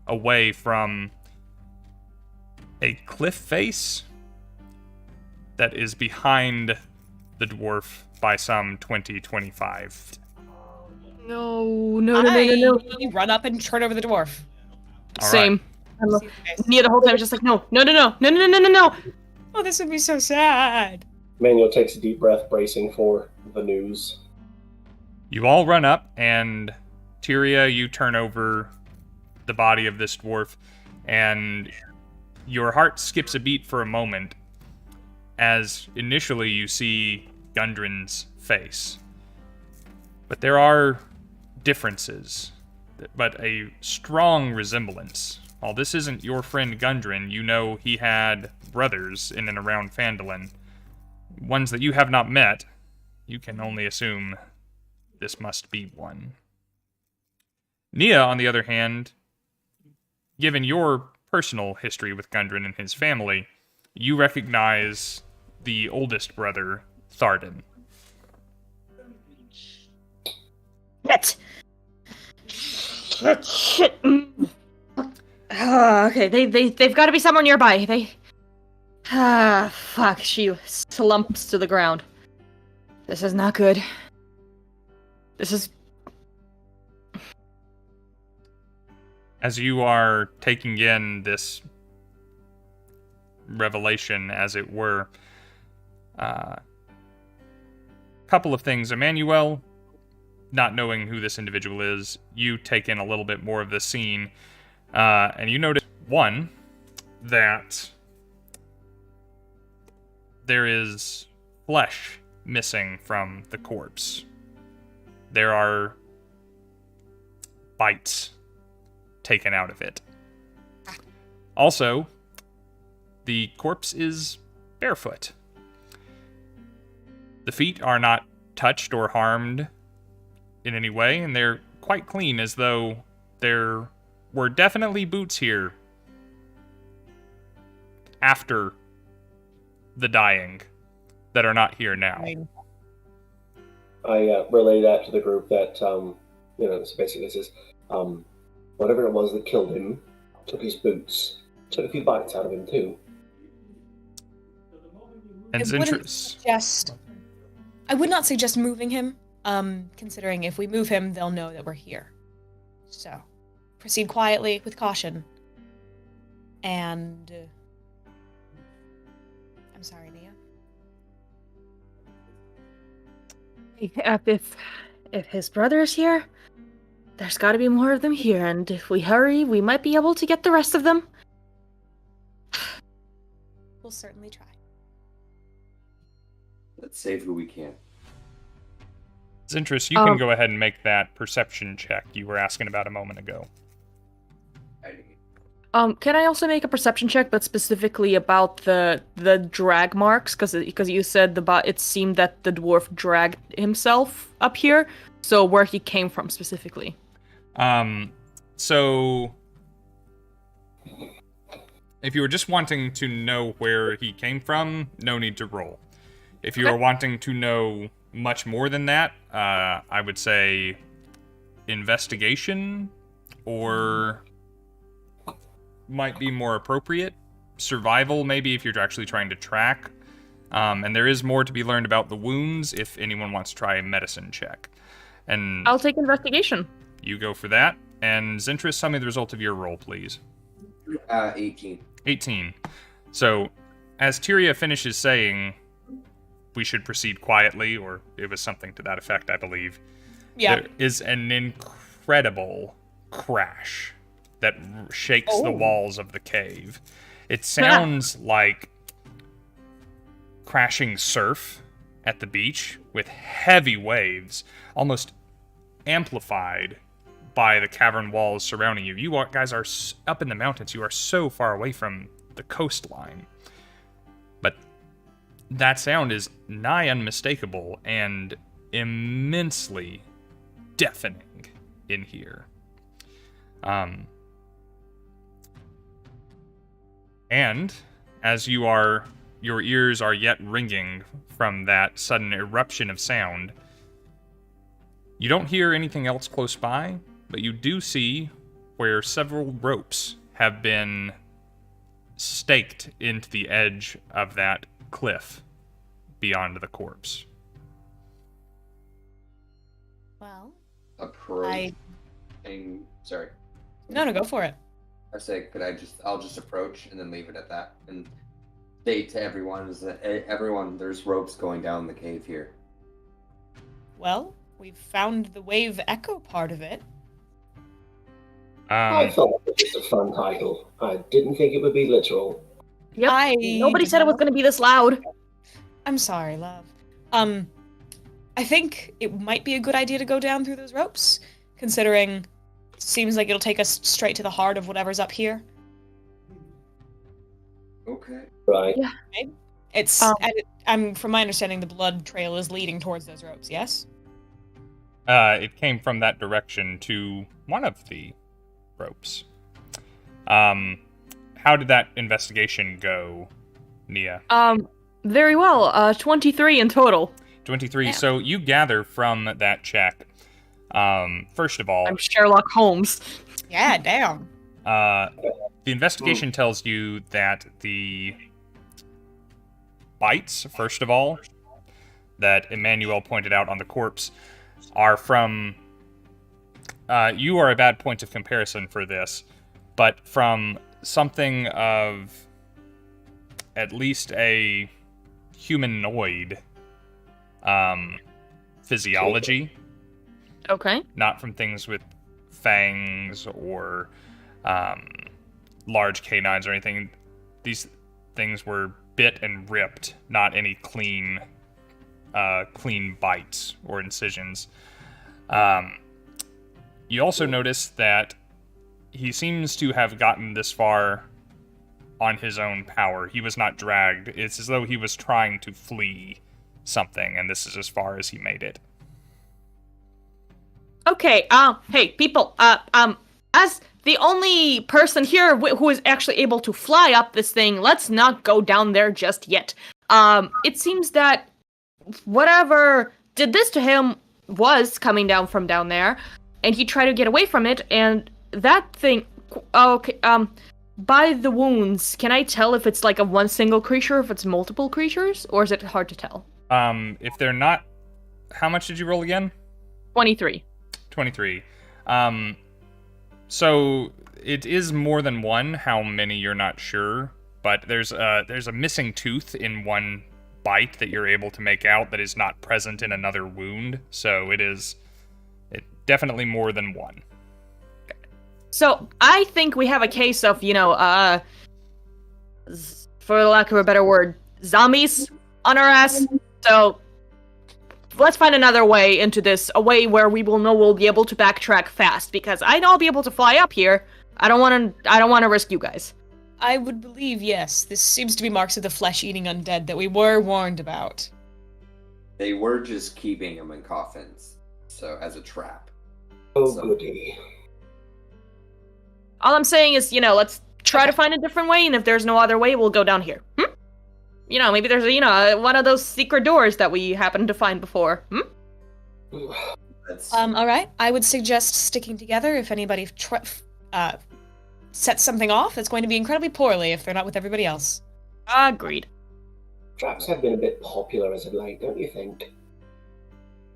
away from a cliff face that is behind the dwarf by some 20-25. No. I run up and turn over the dwarf. All Same. See the face. Nia the whole time is just like, no. Oh, this would be so sad. Manuel takes a deep breath, bracing for the news. You all run up, and Tyria, you turn over the body of this dwarf, and your heart skips a beat for a moment as initially you see Gundren's face. But there are differences, but a strong resemblance. While this isn't your friend Gundren, you know he had brothers in and around Phandalin. Ones that you have not met. You can only assume this must be one. Nia, on the other hand, given your personal history with Gundren and his family, you recognize the oldest brother, Thardan. Shit. Okay, they've got to be somewhere nearby. Fuck. She slumps to the ground. This is not good. This is... As you are taking in this revelation, as it were, couple of things. Emmanuel, not knowing who this individual is, you take in a little bit more of the scene, and you notice, one, that there is flesh missing from the corpse. There are bites taken out of it. Also, the corpse is barefoot. The feet are not touched or harmed in any way, and they're quite clean, as though there were definitely boots here after the dying that are not here now. I relay that to the group that, so basically this is, whatever it was that killed him took his boots, took a few bites out of him too. And I would not suggest moving him, considering if we move him, they'll know that we're here. So, proceed quietly, with caution. And... I'm sorry, Nia. If his brother's here, there's got to be more of them here, and if we hurry, we might be able to get the rest of them. We'll certainly try. Let's save who we can. Zentris, you can go ahead and make that perception check you were asking about a moment ago. Can I also make a perception check, but specifically about the drag marks? Because you said it seemed that the dwarf dragged himself up here, so where he came from specifically. So if you were just wanting to know where he came from, no need to roll. If you are wanting to know much more than that, I would say investigation, or might be more appropriate, survival, maybe, if you're actually trying to track. And there is more to be learned about the wounds if anyone wants to try a medicine check. And I'll take investigation. you go for that. And Zintris, tell me the result of your roll, please. 18. 18. So, as Tyria finishes saying, we should proceed quietly, or it was something to that effect, I believe. Yeah. There is an incredible crash that shakes the walls of the cave. It sounds like crashing surf at the beach with heavy waves, almost amplified by the cavern walls surrounding you. You guys are up in the mountains. You are so far away from the coastline. But that sound is nigh unmistakable and immensely deafening in here. And as your ears are yet ringing from that sudden eruption of sound, you don't hear anything else close by, but you do see where several ropes have been staked into the edge of that cliff beyond the corpse. Well, Approach. Sorry. no, go for it. I say, I'll just approach and then leave it at that. And state to everyone, everyone, there's ropes going down the cave here. Well, we've found the wave echo part of it. I thought it was just a fun title. I didn't think it would be literal. Yep. Nobody said it was going to be this loud. I'm sorry, love. I think it might be a good idea to go down through those ropes, considering it seems like it'll take us straight to the heart of whatever's up here. Okay. Right. Yeah. It's, from my understanding, the blood trail is leading towards those ropes, yes? It came from that direction to one of the ropes. How did that investigation go, Nia? Very well. 23 in total. 23. Yeah. So you gather from that check, first of all, I'm Sherlock Holmes. Yeah, damn. the investigation tells you that the bites, first of all, that Emmanuel pointed out on the corpse, are from... you are a bad point of comparison for this, but from something of at least a humanoid physiology. Okay. Not from things with fangs or large canines or anything. These things were bit and ripped, not any clean bites or incisions. You also notice that he seems to have gotten this far on his own power. He was not dragged. It's as though he was trying to flee something, and this is as far as he made it. Okay, hey, people, as the only person here who is actually able to fly up this thing, let's not go down there just yet. It seems that whatever did this to him was coming down from down there, and he tried to get away from it, and that thing, okay, by the wounds, can I tell if it's like a one single creature, if it's multiple creatures, or is it hard to tell? If they're not... How much did you roll again? 23. 23. So it is more than one. How many, you're not sure. But there's a missing tooth in one bite that you're able to make out that is not present in another wound. So it definitely more than one. So I think we have a case of, for lack of a better word, zombies on our ass. So let's find another way into this, a way where we will know we'll be able to backtrack fast, because I know I'll be able to fly up here. I don't want to risk you guys. I would believe, yes. This seems to be marks of the flesh-eating undead that we were warned about. They were just keeping them in coffins, so as a trap. Oh, So- goody. All I'm saying is, let's try to find a different way, and if there's no other way, we'll go down here. Maybe there's one of those secret doors that we happened to find before. That's All right. I would suggest sticking together if anybody set something off, it's going to be incredibly poorly if they're not with everybody else. Agreed. Traps have been a bit popular as of late, don't you think?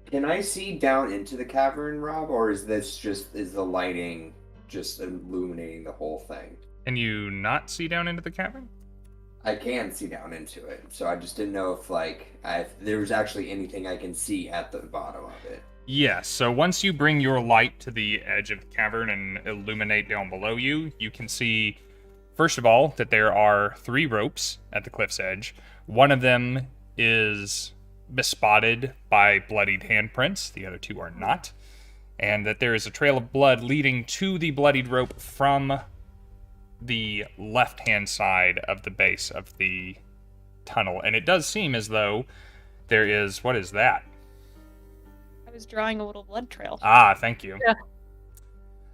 Can I see down into the cavern, Rob, or is the lighting just illuminating the whole thing? Can you not see down into the cavern? I can see down into it, so I just didn't know if there was actually anything I can see at the bottom of it. Yes, so once you bring your light to the edge of the cavern and illuminate down below you, you can see, first of all, that there are 3 ropes at the cliff's edge. One of them is bespotted by bloodied handprints, the other 2 are not. And that there is a trail of blood leading to the bloodied rope from the left-hand side of the base of the tunnel. And it does seem as though there is... What is that? I was drawing a little blood trail. Ah, thank you.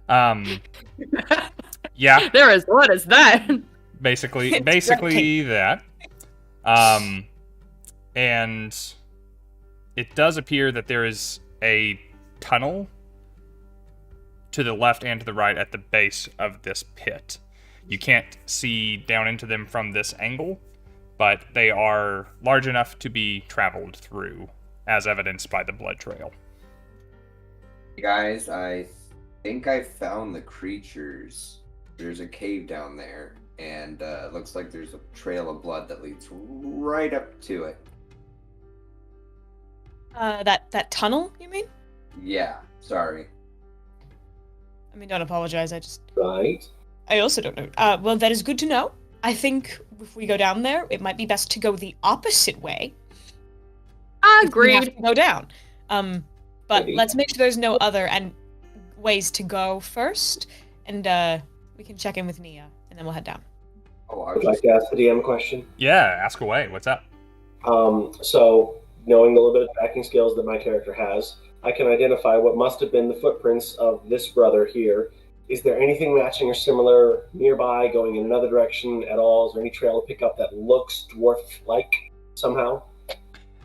Yeah. Yeah, There is. What is that? basically It's that. And it does appear that there is a tunnel to the left and to the right at the base of this pit. You can't see down into them from this angle, but they are large enough to be traveled through, as evidenced by the blood trail. Guys, I think I found the creatures. There's a cave down there, and it looks like there's a trail of blood that leads right up to it. That tunnel, you mean? Yeah, sorry. I mean, don't apologize. Right. I also don't know. Well, that is good to know. I think if we go down there, it might be best to go the opposite way. If we have Agreed. to go down. But Maybe. let's make sure there's no other ways to go first, and we can check in with Nia, and then we'll head down. Oh, I Would was you like just... to ask the DM a question? Yeah, ask away. What's up? So, knowing the little bit of tracking skills that my character has, I can identify what must have been the footprints of this brother here. Is there anything matching or similar nearby, going in another direction at all? Is there any trail to pick up that looks dwarf-like somehow?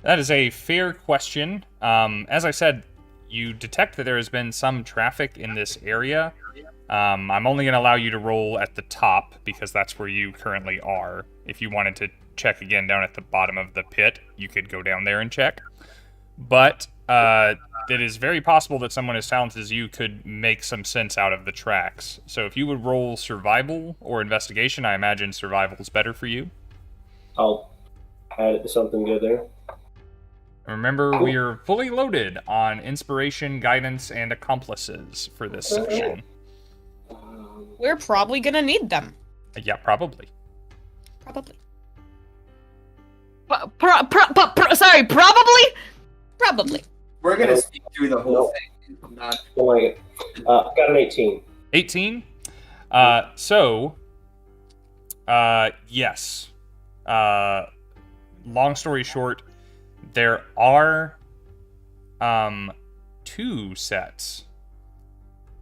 That is a fair question. As I said, you detect that there has been some traffic in this area. I'm only going to allow you to roll at the top, because that's where you currently are. If you wanted to check again down at the bottom of the pit, you could go down there and check. But it is very possible that someone as talented as you could make some sense out of the tracks. So if you would roll survival or investigation, I imagine survival is better for you. I'll add it to something good there. Remember, we are fully loaded on inspiration, guidance, and accomplices for this section. We're probably gonna need them. Yeah, probably. Probably. Sorry, probably? Probably. We're gonna speak through the whole Nope. thing. Not... Don't like it. Got an 18. 18? Yes. Long story short, there are 2 sets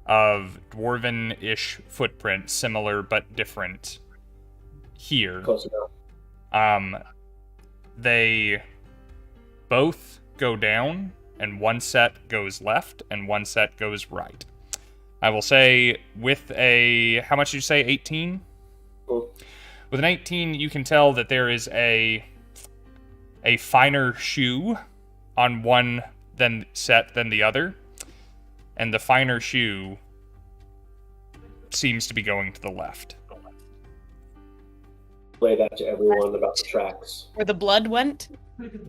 of dwarven-ish footprints, similar but different here. Close enough. They both go down, and one set goes left, and one set goes right. I will say, with a... How much did you say? 18? Cool. With an 18, you can tell that there is a finer shoe on one set than the other. And the finer shoe seems to be going to the left. Play that to everyone about the tracks. Where the blood went?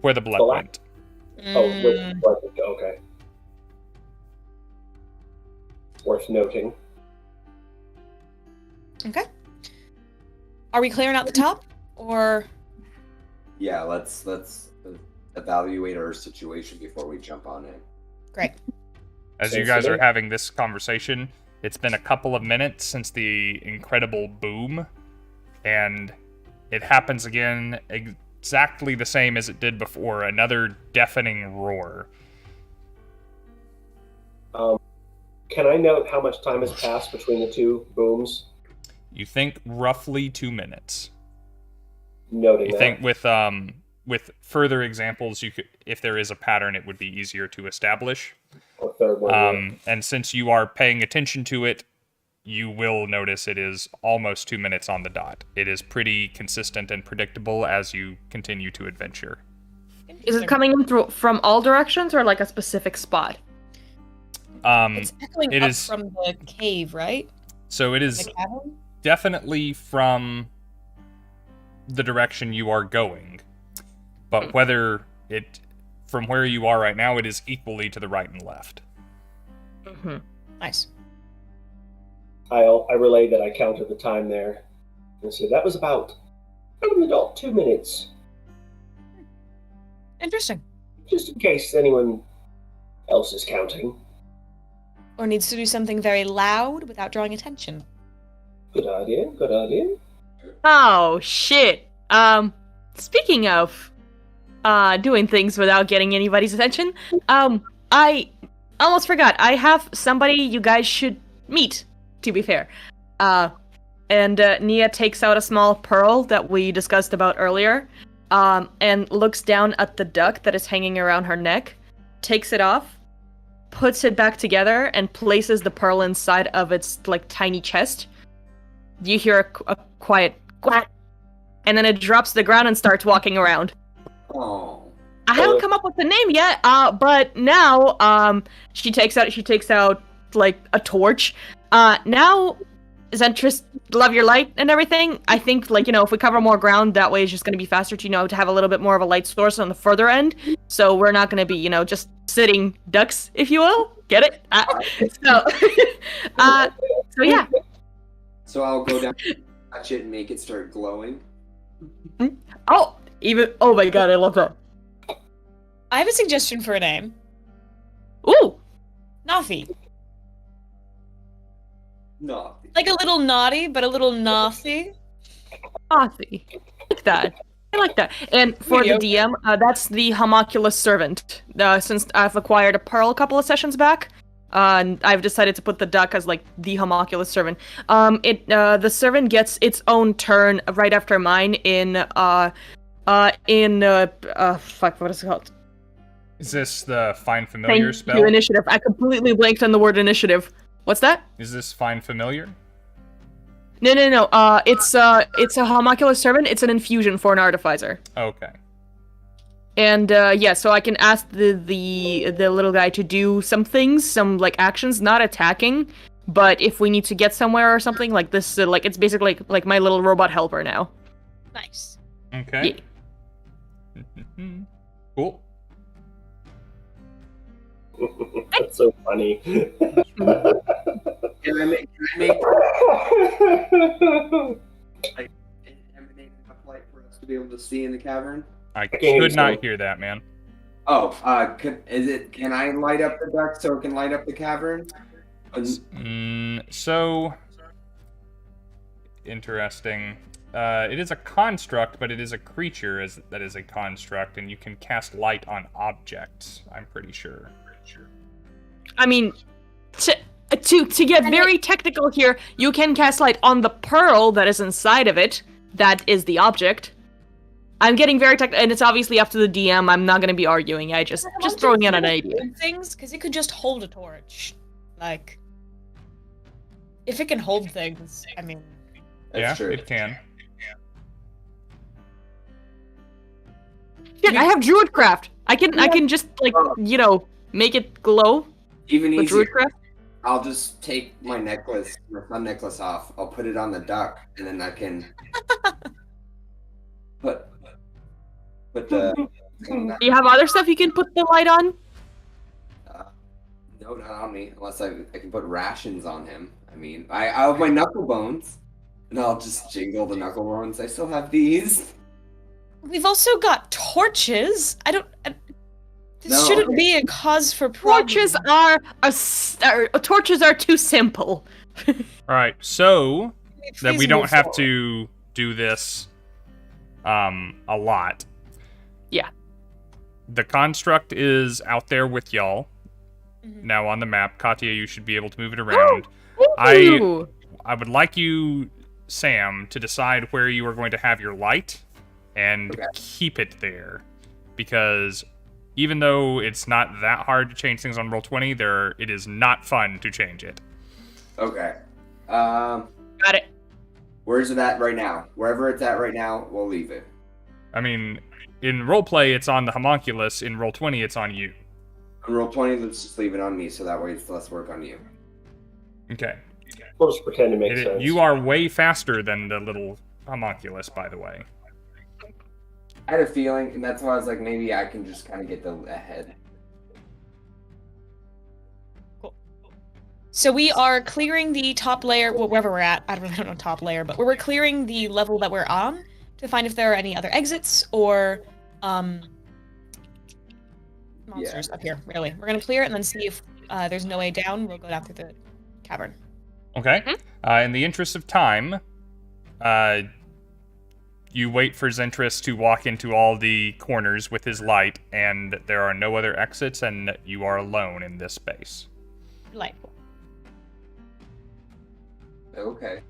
Where the blood Black. went. Oh, Mm, okay. Worth noting. okay. Are we clearing out the top? Or... Yeah, let's evaluate our situation before we jump on it. Great. As you guys are having this conversation, it's been a couple of minutes since the incredible boom, and it happens again exactly the same as it did before, another deafening roar. Can I note how much time has passed between the 2 booms? You think roughly 2 minutes. Noting You that. think with further examples, you could, if there is a pattern, it would be easier to establish. Or third one. And since you are paying attention to it, you will notice it is almost 2 minutes on the dot. It is pretty consistent and predictable as you continue to adventure. Is it coming in through from all directions or like a specific spot? It's echoing it up is- from the cave, right? So it The is cavern? definitely from the direction you are going. But whether it, from where you are right now, it is equally to the right and left. Mm-hmm. Nice. I relayed that I counted the time there, and said that was about 2 minutes, Interesting. just in case anyone else is counting. Or needs to do something very loud without drawing attention. Good idea. Good idea. Oh shit. Speaking of doing things without getting anybody's attention, I almost forgot. I have somebody you guys should meet, to be fair. And Nia takes out a small pearl that we discussed about earlier, and looks down at the duck that is hanging around her neck, takes it off, puts it back together, and places the pearl inside of its like tiny chest. You hear a quiet quack, and then it drops to the ground and starts walking around. Oh. I haven't come up with the name yet, but now she takes out like a torch. Now Zentris, love your light and everything. I think like, if we cover more ground, that way it's just gonna be faster to to have a little bit more of a light source on the further end. So we're not gonna be just sitting ducks, if you will. Get it? So yeah. So I'll go down, touch it, and make it start glowing. Oh my god, I love that. I have a suggestion for a name. Ooh. Nafi. No. Like a little naughty, but a little Nafi. Aussie. I like that. And for the DM, that's the homunculus servant. Since I've acquired a pearl a couple of sessions back, I've decided to put the duck as like the homunculus servant. The servant gets its own turn right after mine fuck, what is it called? Is this the Find Familiar Thank spell? you, initiative. I completely blanked on the word initiative. What's that? Is this Find Familiar? No. It's a homunculus servant. It's an infusion for an artificer. Okay. And so I can ask the little guy to do some things, some like actions, not attacking, but if we need to get somewhere or something like this, it's basically like my little robot helper now. Nice. Okay. Cool. That's so funny. Can I make emanate enough light for us to be able to see in the cavern? I can't hear could you, not so- hear that, man. Oh, can I light up the duck so it can light up the cavern? So interesting. It is a construct, but it is a creature that is a construct, and you can cast light on objects, I'm pretty sure. I mean, to get very technical here, you can cast light on the pearl that is inside of it. That is the object. I'm getting very technical, and it's obviously up to the DM. I'm not going to be arguing. I just throwing out an idea. Things, because it could just hold a torch. Like, if it can hold things, I mean. That's true. It can. Shit, I have Druidcraft. I can just make it glow Even with easier. Druidcraft. I'll just take my sun necklace off. I'll put it on the duck, and then I can put the. Do you have other stuff you can put the light on? No, not on me. Unless I can put rations on him. I mean, I have my knuckle bones, and I'll just jingle the knuckle bones. I still have these. We've also got torches. This No, shouldn't okay. be a cause for problem. Torches are too simple. Alright, so It's that we don't feasible have for- to do this a lot. Yeah. The construct is out there with y'all. Mhm. Now on the map. Katya, you should be able to move it around. Ooh. I would like you, Sam, to decide where you are going to have your light and Okay. keep it there. Because even though it's not that hard to change things on Roll20, it is not fun to change it. Okay. Got it. Where's it at right now? Wherever it's at right now, we'll leave it. I mean, in roleplay, it's on the homunculus. In Roll20, it's on you. On Roll20, let's just leave it on me, so that way it's less work on you. Okay. We'll just pretend it makes sense. You are way faster than the little homunculus, by the way. I had a feeling, and that's why I was like, maybe I can just kind of get ahead. So we are clearing the top layer, well, wherever we're at. I don't know top layer, but we're clearing the level that we're on to find if there are any other exits or monsters up here. Really, we're gonna clear it and then see if there's no way down. We'll go down through the cavern. Okay. In the interest of time, you wait for Zentris to walk into all the corners with his light, and there are no other exits, and you are alone in this space. Delightful. Okay.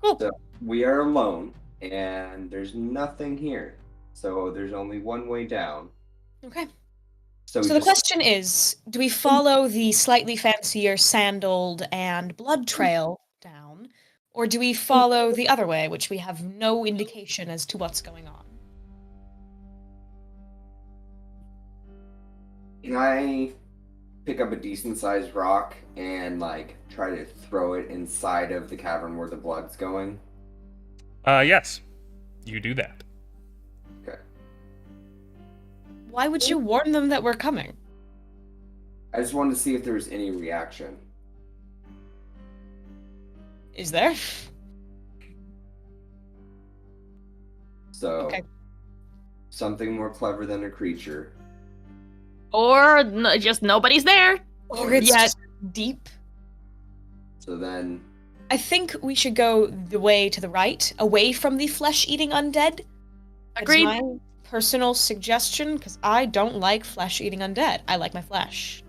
Cool. So we are alone, and there's nothing here. So there's only one way down. Okay. So So the question is, do we follow the slightly fancier sandaled and blood trail down, or do we follow the other way, which we have no indication as to what's going on? Can I pick up a decent-sized rock and, like, try to throw it inside of the cavern where the blood's going? Yes. You do that. Okay. Why would you warn them that we're coming? I just wanted to see if there was any reaction. Is there? So, Okay. something more clever than a creature. Or just nobody's there. Or it's Yeah. just deep? So then, I think we should go the way to the right, away from the flesh-eating undead. Agreed. That's my personal suggestion, because I don't like flesh-eating undead. I like my flesh.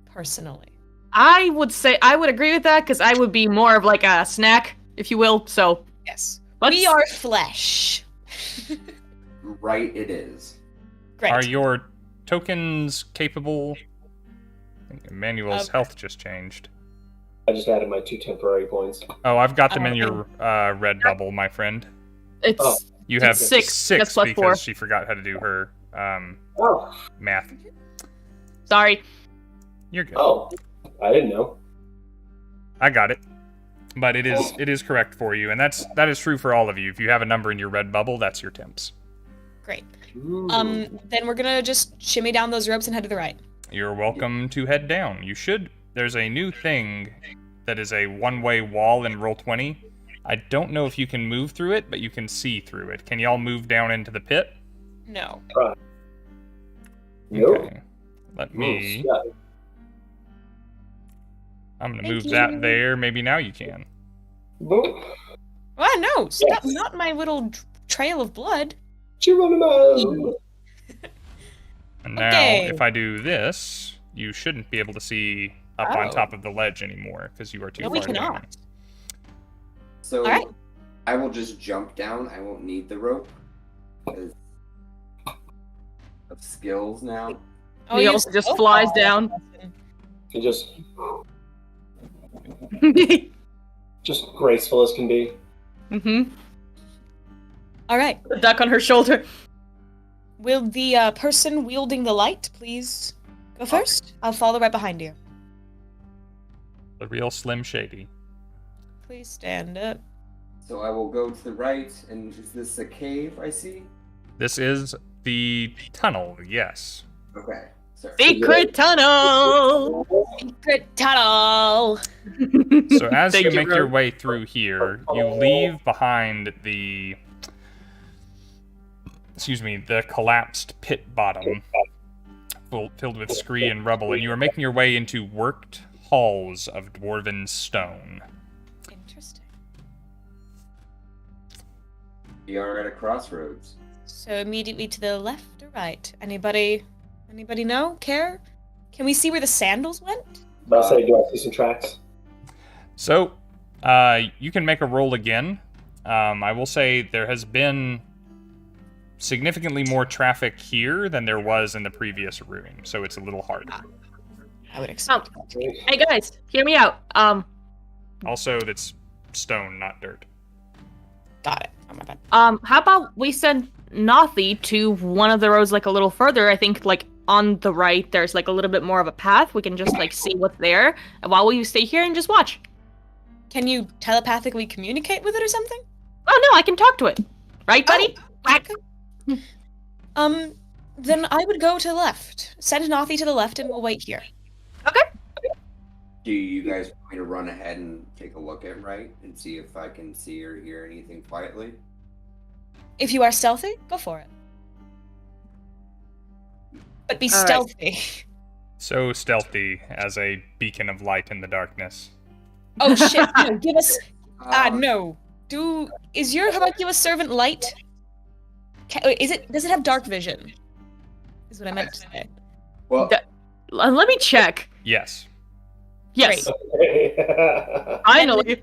Personally. I would say I would agree with that because I would be more of like a snack, if you will. So Yes. let's- We are flesh. right it is. Great. Are your tokens capable? I think Emmanuel's health just changed. I just added my 2 temporary points. Oh, I've got them in your red bubble, my friend. It's Oh. You have It's six. That's plus because 4. she forgot how to do her Oh, math. sorry. You're good. oh, I didn't know. I got it. But it is correct for you, and that is true for all of you. If you have a number in your red bubble, that's your temps. Great. Ooh. Then we're gonna just shimmy down those ropes and head to the right. You're welcome to head down. There's a new thing that is a one-way wall in Roll20. I don't know if you can move through it, but you can see through it. Can y'all move down into the pit? No. Nope. Okay. Let me... Yeah. I'm gonna Thank move you. that there. Maybe now you can. Boop. Ah, no! Stop! Yes. Not my little trail of blood. Geronimo! And now, Okay. if I do this, you shouldn't be able to see up on Oh. top of the ledge anymore, because you are too No, far we down. cannot. So, Alright. I will just jump down. I won't need the rope. Because of skills now. He you also just flies down. He just graceful as can be. Mm-hmm. All right. The duck on her shoulder. Will the person wielding the light please go first? I'll follow right behind you. The real Slim Shady. Please stand up. So I will go to the right, and is this a cave I see? This is the tunnel, yes. Okay. Sorry. Secret tunnel. Secret tunnel. So as Thank you make your Ro. way through here, you leave behind the collapsed pit bottom filled with scree and rubble, and you are making your way into worked halls of dwarven stone. Interesting. We are at a crossroads. So immediately to the left or right? Anybody know? Care? Can we see where the sandals went? But I'll say, do I see some tracks? So, you can make a roll again. I will say there has been significantly more traffic here than there was in the previous room, so it's a little harder. I would expect. Hey guys, hear me out. Also, that's stone, not dirt. Got it. Oh my bad. How about we send Nathi to one of the roads like a little further? I think like on the right there's like a little bit more of a path. We can just like see what's there. And while we stay here and just watch. Can you telepathically communicate with it or something? Oh no, I can talk to it. Right, buddy? Quack. Then I would go to the left. Send Nathi to the left and we'll wait here. Do you guys want me to run ahead and take a look at right and see if I can see or hear anything quietly? If you are stealthy, go for it. But be All right. stealthy. So stealthy as a beacon of light in the darkness. Oh shit, no, give us Um, no. Is your homunculus servant light? Does it have dark vision? Is what I meant to say. Well, Let me check. Yes. Yes. Great. Finally.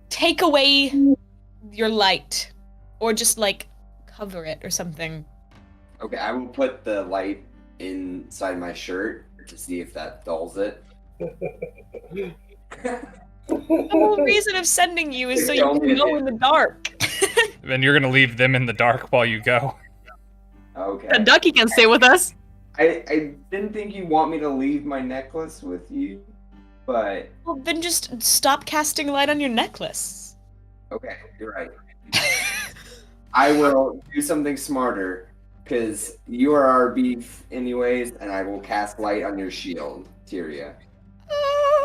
Take away your light. Or just like cover it or something. okay, I will put the light inside my shirt to see if that dulls it. The whole reason of sending you is so you can go in the dark. Then you're gonna leave them in the dark while you go. Okay. The ducky can stay with us. I didn't think you want me to leave my necklace with you, but Well, then just stop casting light on your necklace. okay, you're right. I will do something smarter, because you are our beef anyways, and I will cast light on your shield, Tyria.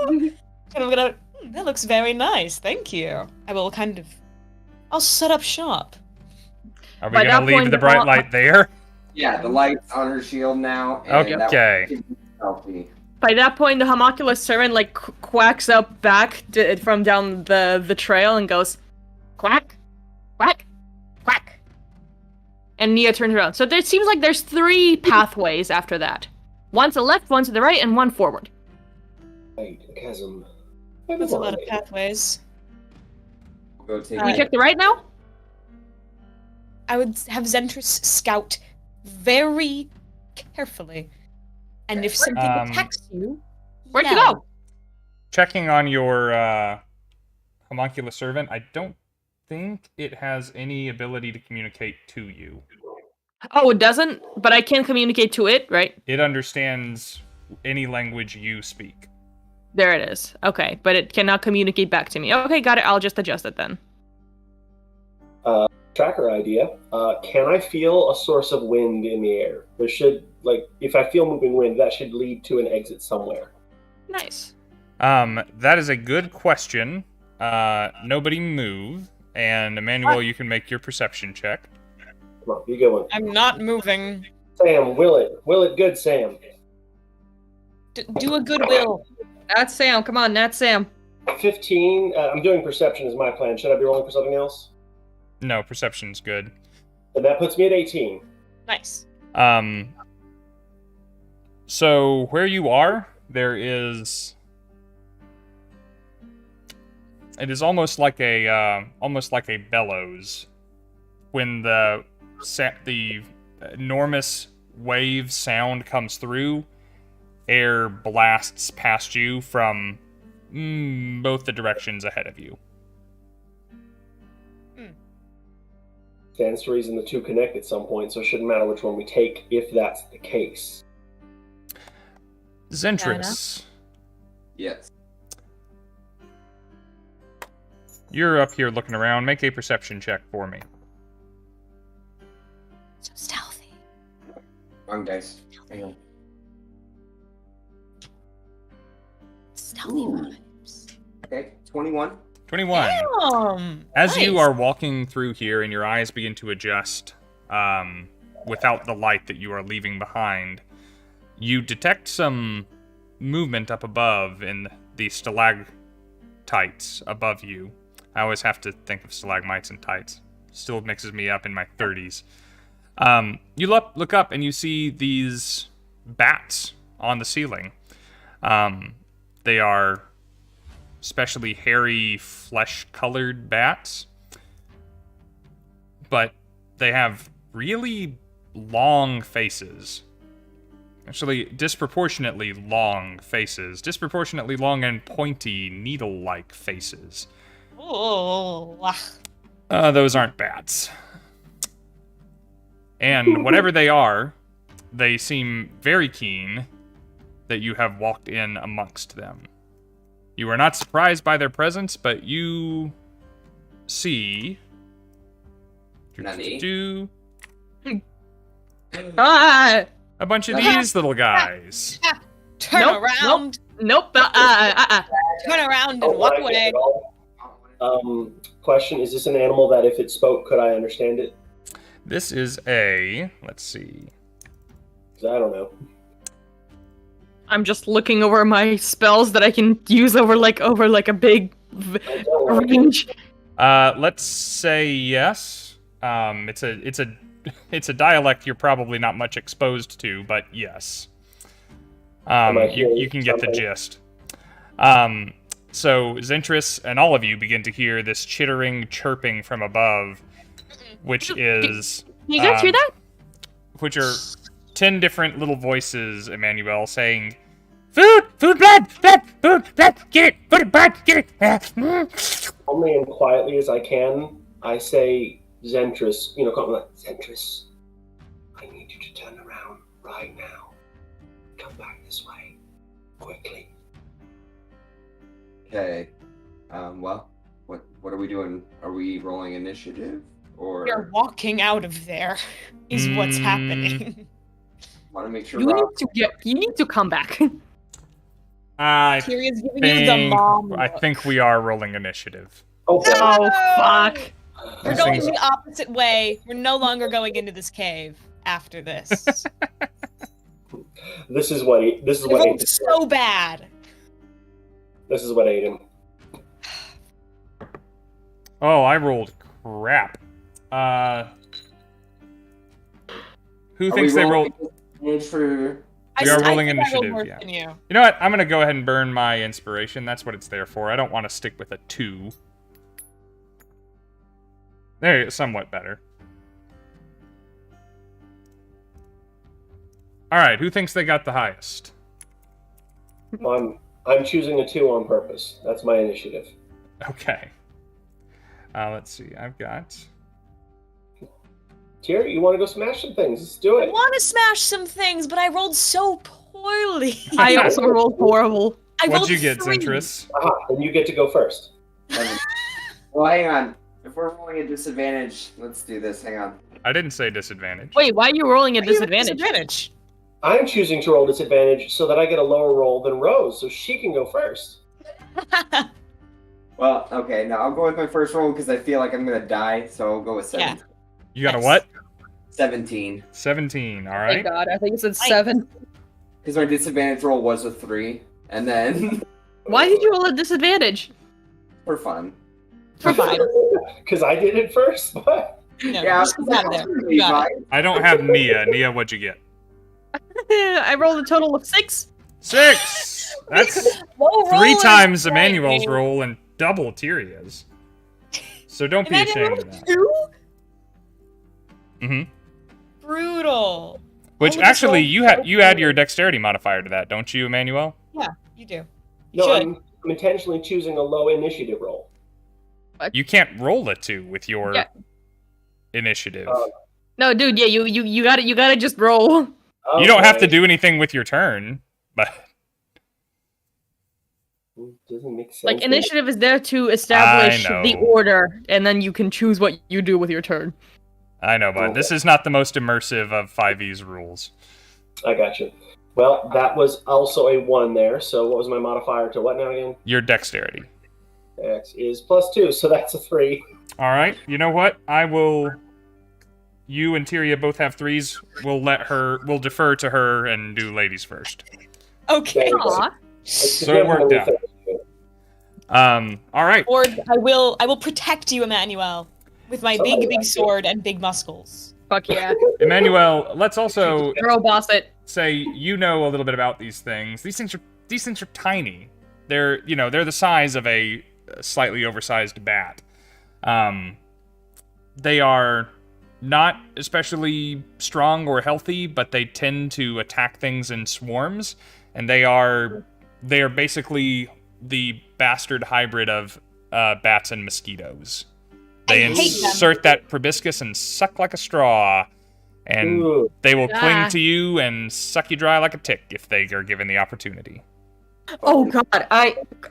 And I'm gonna. That looks very nice. Thank you. I'll set up shop. Are we By gonna that leave point, the bright light there? Yeah, the light's on her shield now. And that Okay. will keep me healthy. By that point, the homunculus servant like quacks up back from down the trail and goes, quack, quack, quack. And Nia turns around. So it seems like there's 3 pathways after that. One to the left, one to the right, and one forward. Right, chasm. That's a lot of pathways. We'll go take Can we Uh, check the right now? I would have Zentris scout very carefully. And if something attacks you, Where'd you yell. go? Checking on your homunculus servant, I don't think it has any ability to communicate to you. Oh, it doesn't? But I can communicate to it, right? It understands any language you speak. There it is. Okay, but it cannot communicate back to me. Okay, got it. I'll just adjust it then. Tracker idea. Can I feel a source of wind in the air? There should, like, if I feel moving wind, that should lead to an exit somewhere. Nice. That is a good question. Nobody move, and Emmanuel, you can make your perception check. Come on, you get one. I'm not moving. Sam, will it good, Sam. Do a goodwill. That's Sam. Come on, that's Sam. 15. I'm doing perception as my plan. Should I be rolling for something else? No, perception's good. And that puts me at 18. Nice. So where you are, there is. It is almost like a bellows. When the enormous wave sound comes through, air blasts past you from both the directions ahead of you. Stands to reason the two connect at some point, so it shouldn't matter which one we take if that's the case. Zentris, Yes. you're up here looking around. Make a perception check for me. So stealthy. Wrong dice. Hang on. Stealthy Ooh. vibes. Okay, 21. 21. Damn. As you Nice. are walking through here and your eyes begin to adjust without the light that you are leaving behind, you detect some movement up above in the stalactites above you. I always have to think of stalagmites and tights. Still mixes me up in my 30s. You look up and you see these bats on the ceiling. They are especially hairy, flesh-colored bats. But they have really long faces. Actually, disproportionately long faces. Disproportionately long and pointy, needle-like faces. Oh, Those aren't bats. And whatever they are, they seem very keen that you have walked in amongst them. You are not surprised by their presence, but you see... Nani? Ah! A bunch of these little guys. turn Nope, around, Nope. turn around, and walk I get away. it all. Question: is this an animal that, if it spoke, could I understand it? This is a... Let's see. 'Cause I don't know. I'm just looking over my spells that I can use over like a big I don't like it. range. Let's say yes. It's a dialect you're probably not much exposed to, but yes. Am I You hearing can get the something? gist. So Zentris and all of you begin to hear this chittering, chirping from above, which is You guys hear that? which are 10 different little voices, Emmanuel, saying, "Food, food, blood, get it, put it, blood, get it." Only and quietly as I can, I say, Zentris, call me like, Zentris, I need you to turn around right now. Come back this way. Quickly. Okay. Well, what are we doing? Are we rolling initiative? Or You're walking out of there, is what's Mm. happening. want to make sure You Rob... need to come back. I Tyrion's giving you the mom look. think we are rolling initiative. Oh, Oh fuck. We're These going things- the opposite way. We're no longer going into this cave after this. this is what It ate rolled him. so bad. This is what ate him. Oh, I rolled crap. Who Are thinks we they rolled? rolling for... We are rolling I think I rolled initiative, worse yeah. than you. You know what? I'm gonna go ahead and burn my inspiration. That's what it's there for. I don't want to stick with a 2. There, somewhat better. All right, who thinks they got the highest? I'm choosing a 2 on purpose. That's my initiative. Okay. Let's see. I've got. Tyr, you want to go smash some things? Let's do I it. want to smash some things, but I rolled so poorly. I also rolled horrible. I What'd rolled you get, 3. Zentris? Aha, then you get to go first. Well, hang on. If we're rolling a disadvantage, let's do this. Hang on. I didn't say disadvantage. Wait, why are you rolling a Why are you at disadvantage? disadvantage? I'm choosing to roll disadvantage so that I get a lower roll than Rose, so she can go first. Well, okay. Now I'll go with my first roll because I feel like I'm gonna die. So I'll go with 17. Yeah. You got a Nice. what? 17. 17. All Thank right. God, I think it said Nice. 7. Because my disadvantage roll was a 3, and then Why did you roll a disadvantage? for fun. For fun. Because I did it first, but No, Yeah, just get out of there. You got it. I don't have Nia. Nia, what'd you get? I rolled a total of 6. 6. That's Low 3 rollers times play. Emmanuel's roll and double Tyria's. So don't be Emmanuel ashamed of that. 2? hmm Brutal. Which Only this actually, roll- you add your dexterity modifier to that, don't you, Emmanuel? You do. no, Should. I'm intentionally choosing a low initiative roll. You can't roll a 2 with your Yeah. initiative. No, dude, yeah, you gotta just roll. You don't have to Okay. do anything with your turn, but Doesn't make sense. Like, initiative is there to establish I the know. order, and then you can choose what you do with your turn. I know, but this is not the most immersive of 5e's rules. I got you. Well, that was also a 1 there. So what was my modifier to what now again? Your dexterity. X is +2, so that's a 3. All right. You know what? I will. You and Tyria both have 3s. We'll defer to her and do ladies first. Okay. Yeah. Aw. So it worked out. All right. Or I will protect you, Emmanuel, with my Somebody big likes it. sword and big muscles. Fuck yeah. Emmanuel, let's also Girl boss it. say you know a little bit about these things. These things are tiny. They're the size of a slightly oversized bat. They are not especially strong or healthy, but they tend to attack things in swarms, and they are basically the bastard hybrid of bats and mosquitoes. They I hate them. insert that proboscis and suck like a straw, and Ooh. they will cling Ah. to you and suck you dry like a tick if they are given the opportunity. Oh god,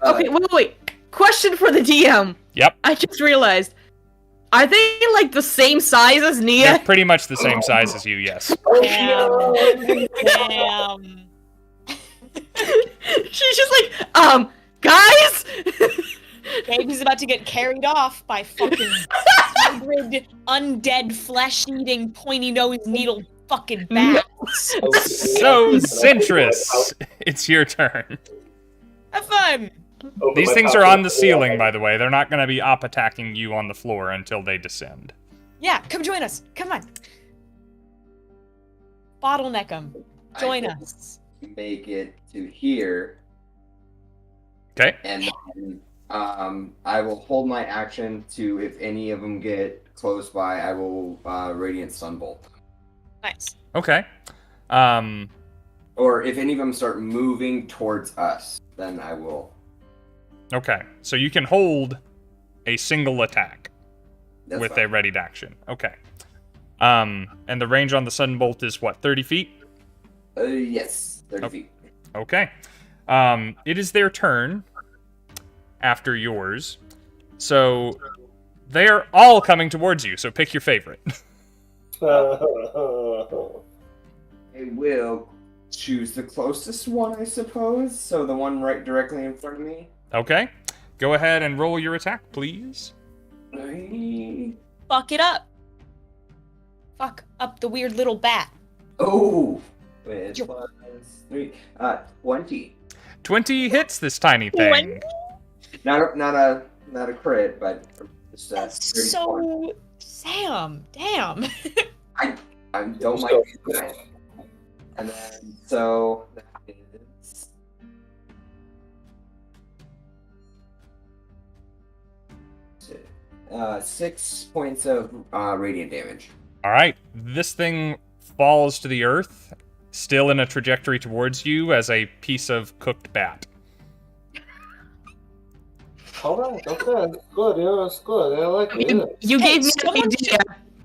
okay, wait. Question for the DM. Yep, I just realized. Are they like the same size as they're Nia? pretty much the same size as you, yes. Damn. Damn. She's just like, guys! Baby's about to get carried off by fucking hybrid, undead, flesh-eating, pointy-nosed needle fucking bats. So, Zentris, it's your turn. Have fun. Open These my things pouch are on and- the ceiling, by the way. They're not going to be up attacking you on the floor until they descend. Yeah, come join us. Come on. Bottleneck them. Join I can us. Make it to here, Okay? and then, I will hold my action to if any of them get close by, I will Radiant Sunbolt. Nice. Okay. Or if any of them start moving towards us, then I will. Okay. So you can hold a single attack That's with fine. a readied action. Okay. And the range on the Sunbolt is what, 30 feet? Yes, 30 Oh. feet. Okay. It is their turn after yours. So they're all coming towards you, so pick your favorite. I will choose the closest one, I suppose. So the one right directly in front of me. Okay. Go ahead and roll your attack, please. Fuck it up. Fuck up the weird little bat. Oh, with plus 3, 20. 20 hits this tiny thing. Not a crit, but just That's 34. so... Sam, damn. I don't like that. And then so that is uh, 6 points of radiant damage. All right. This thing falls to the earth, still in a trajectory towards you as a piece of cooked bat. Alright, okay. Good, yeah, that's good. I like it. Yeah. You Hey, gave me an someone idea.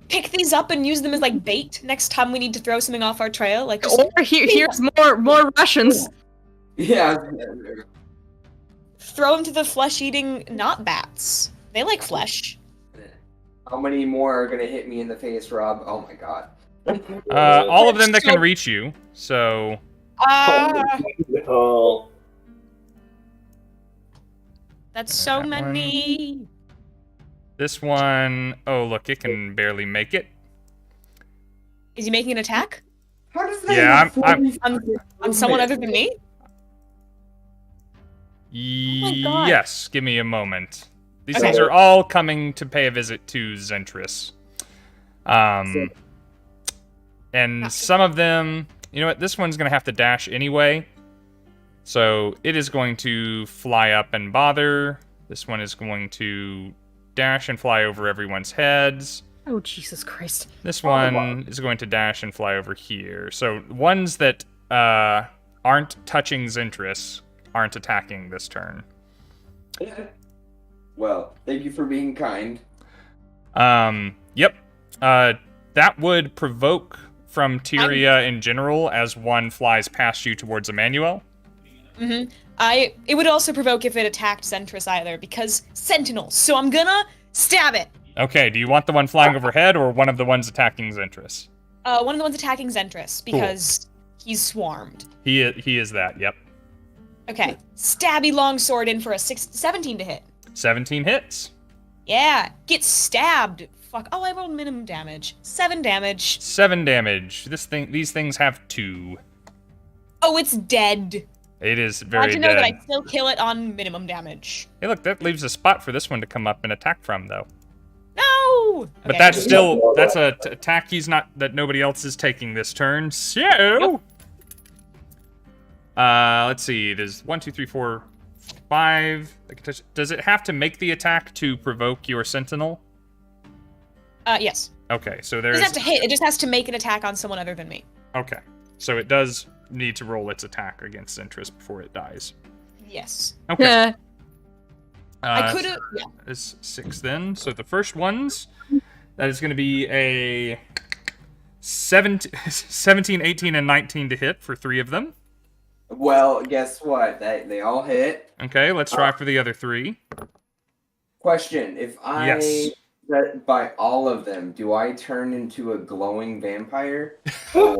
Pick these up and use them as like bait next time we need to throw something off our trail. Like just Or here's more Russians. Yeah. throw them to the flesh-eating not bats. They like flesh. How many more are gonna hit me in the face, Rob? Oh my god. All of them that can reach you. So Oh, That's so That one. many. this one, oh look, it can barely make it. Is he making an attack How does that Yeah, have I'm- 40 on someone other than me? my God. Yes, give me a moment. These Okay. things are all coming to pay a visit to Zentris. And Gotcha. some of them, you know what, this one's going to have to dash anyway. So it is going to fly up and bother. This one is going to dash and fly over everyone's heads. Oh Jesus Christ! This one is going to dash and fly over here. So ones that aren't touching Zentris aren't attacking this turn. Well, thank you for being kind. Yep. That would provoke from Tyria in general as one flies past you towards Emmanuel. Mm-hmm. It would also provoke if it attacked Zentris either, because Sentinel. So I'm gonna stab it. Okay, do you want the one flying overhead or one of the ones attacking Zentris? One of the ones attacking Zentris because he's swarmed. He is that, yep. Okay, stabby longsword in for a 17 to hit. 17 hits. Yeah, get stabbed. Fuck. Oh, I rolled minimum damage. 7 damage. 7 damage. These things have 2. Oh, it's dead. It is Glad very to know that dead. I still kill it on minimum damage. Hey, look, that leaves a spot for this one to come up and attack from, though. No. But Okay. that's still a attack that nobody else is taking this turn. So, let's see. There's 1, 2, 3, 4, 5. Does it have to make the attack to provoke your sentinel? Yes. Okay, so It there's... doesn't have to hit. It just has to make an attack on someone other than me. Okay, so it does need to roll its attack against Ventress before it dies. Yes. Okay. Yeah. I could have. Yeah. Is 6 then. So the first ones, that is going to be a 17, 18, and 19 to hit for 3 of them. Well, guess what? They all hit. Okay, let's try for the other 3. Question: If I Yes. that by all of them, do I turn into a glowing vampire? Yeah,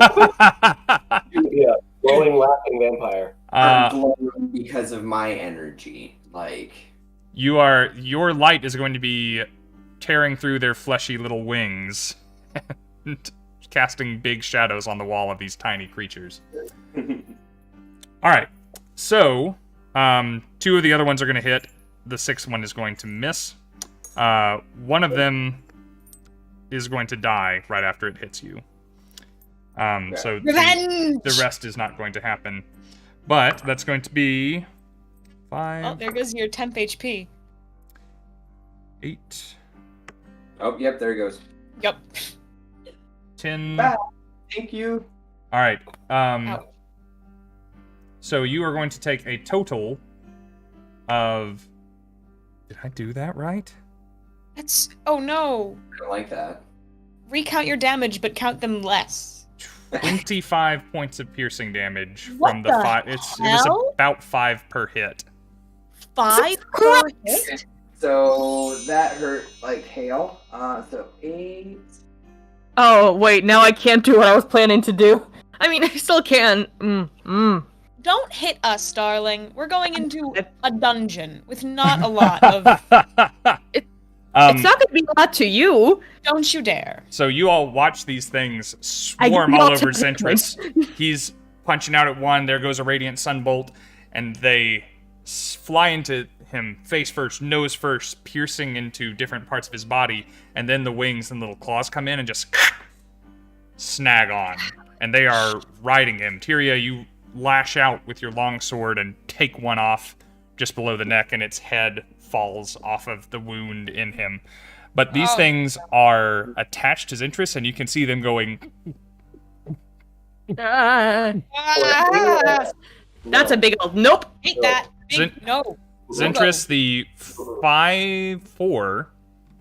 glowing, laughing vampire. I'm glowing because of my energy. Like, Your light is going to be tearing through their fleshy little wings and casting big shadows on the wall of these tiny creatures. Alright, so 2 of the other ones are going to hit. The 6th one is going to miss. One of them is going to die right after it hits you. So Revenge! the rest is not going to happen. But that's going to be 5, Oh, there goes your 10th HP. 8, oh, yep, there it goes. Yep. 10. Ah. Thank you. All right. Ow. So you are going to take a total of... Did I do that right? That's. Oh no. I don't like that. Recount your damage, but count them less. 25 points of piercing damage What from the the 5. It was hell? about 5 per hit. 5 per hit? So that hurt like hail. So 8. Oh, wait, now I can't do what I was planning to do. I mean, I still can. Don't hit us, darling. We're going into a dungeon with not a lot of. It's not gonna be a lot to you. Don't you dare. So you all watch these things I swarm do all not over take Zentris. He's punching out at one. There goes a radiant sunbolt, and they fly into him face first, nose first, piercing into different parts of his body, and then the wings and little claws come in and just snag on, and they are riding him. Tyria, you lash out with your long sword and take one off just below the neck, and its head falls off of the wound in him. But these Oh. things are attached to Zentris, and you can see them going. Ah, Ah, that's a big old nope. hate that. Big Zin- no. Zentris, the 5-4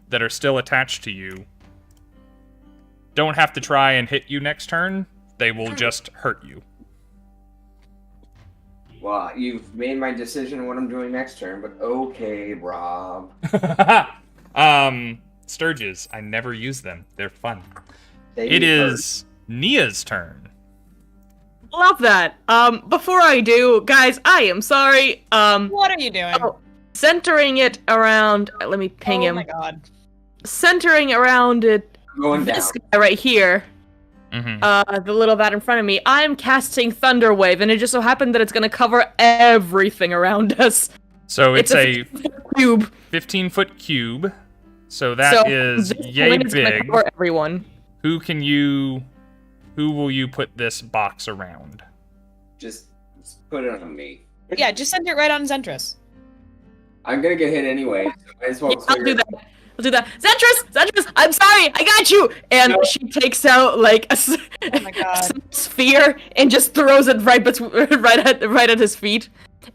that are still attached to you don't have to try and hit you next turn. They will just hurt you. Well, you've made my decision on what I'm doing next turn, but okay, Rob. Sturges, I never use them. They're fun. They It hurt. is Nia's turn. Love that. Before I do, guys, I am sorry. What are you doing? Oh, centering it around. Let me ping oh him. my god. Centering around it. going down. This guy right here. Mm-hmm. The little bat in front of me. I'm casting Thunder Wave, and it just so happened that it's gonna cover everything around us. So it's a cube. 15-foot cube. So that is this yay point is gonna big. cover everyone. Who will you put this box around? Just put it on me. Yeah, just send it right on Zentris. I'm gonna get hit anyway, so I might as well Yeah, I'll clear do it. that. I'll do that. Zentris, I'm sorry, I got you. And No. she takes out like a, Oh my god. sphere and just throws it right at his feet.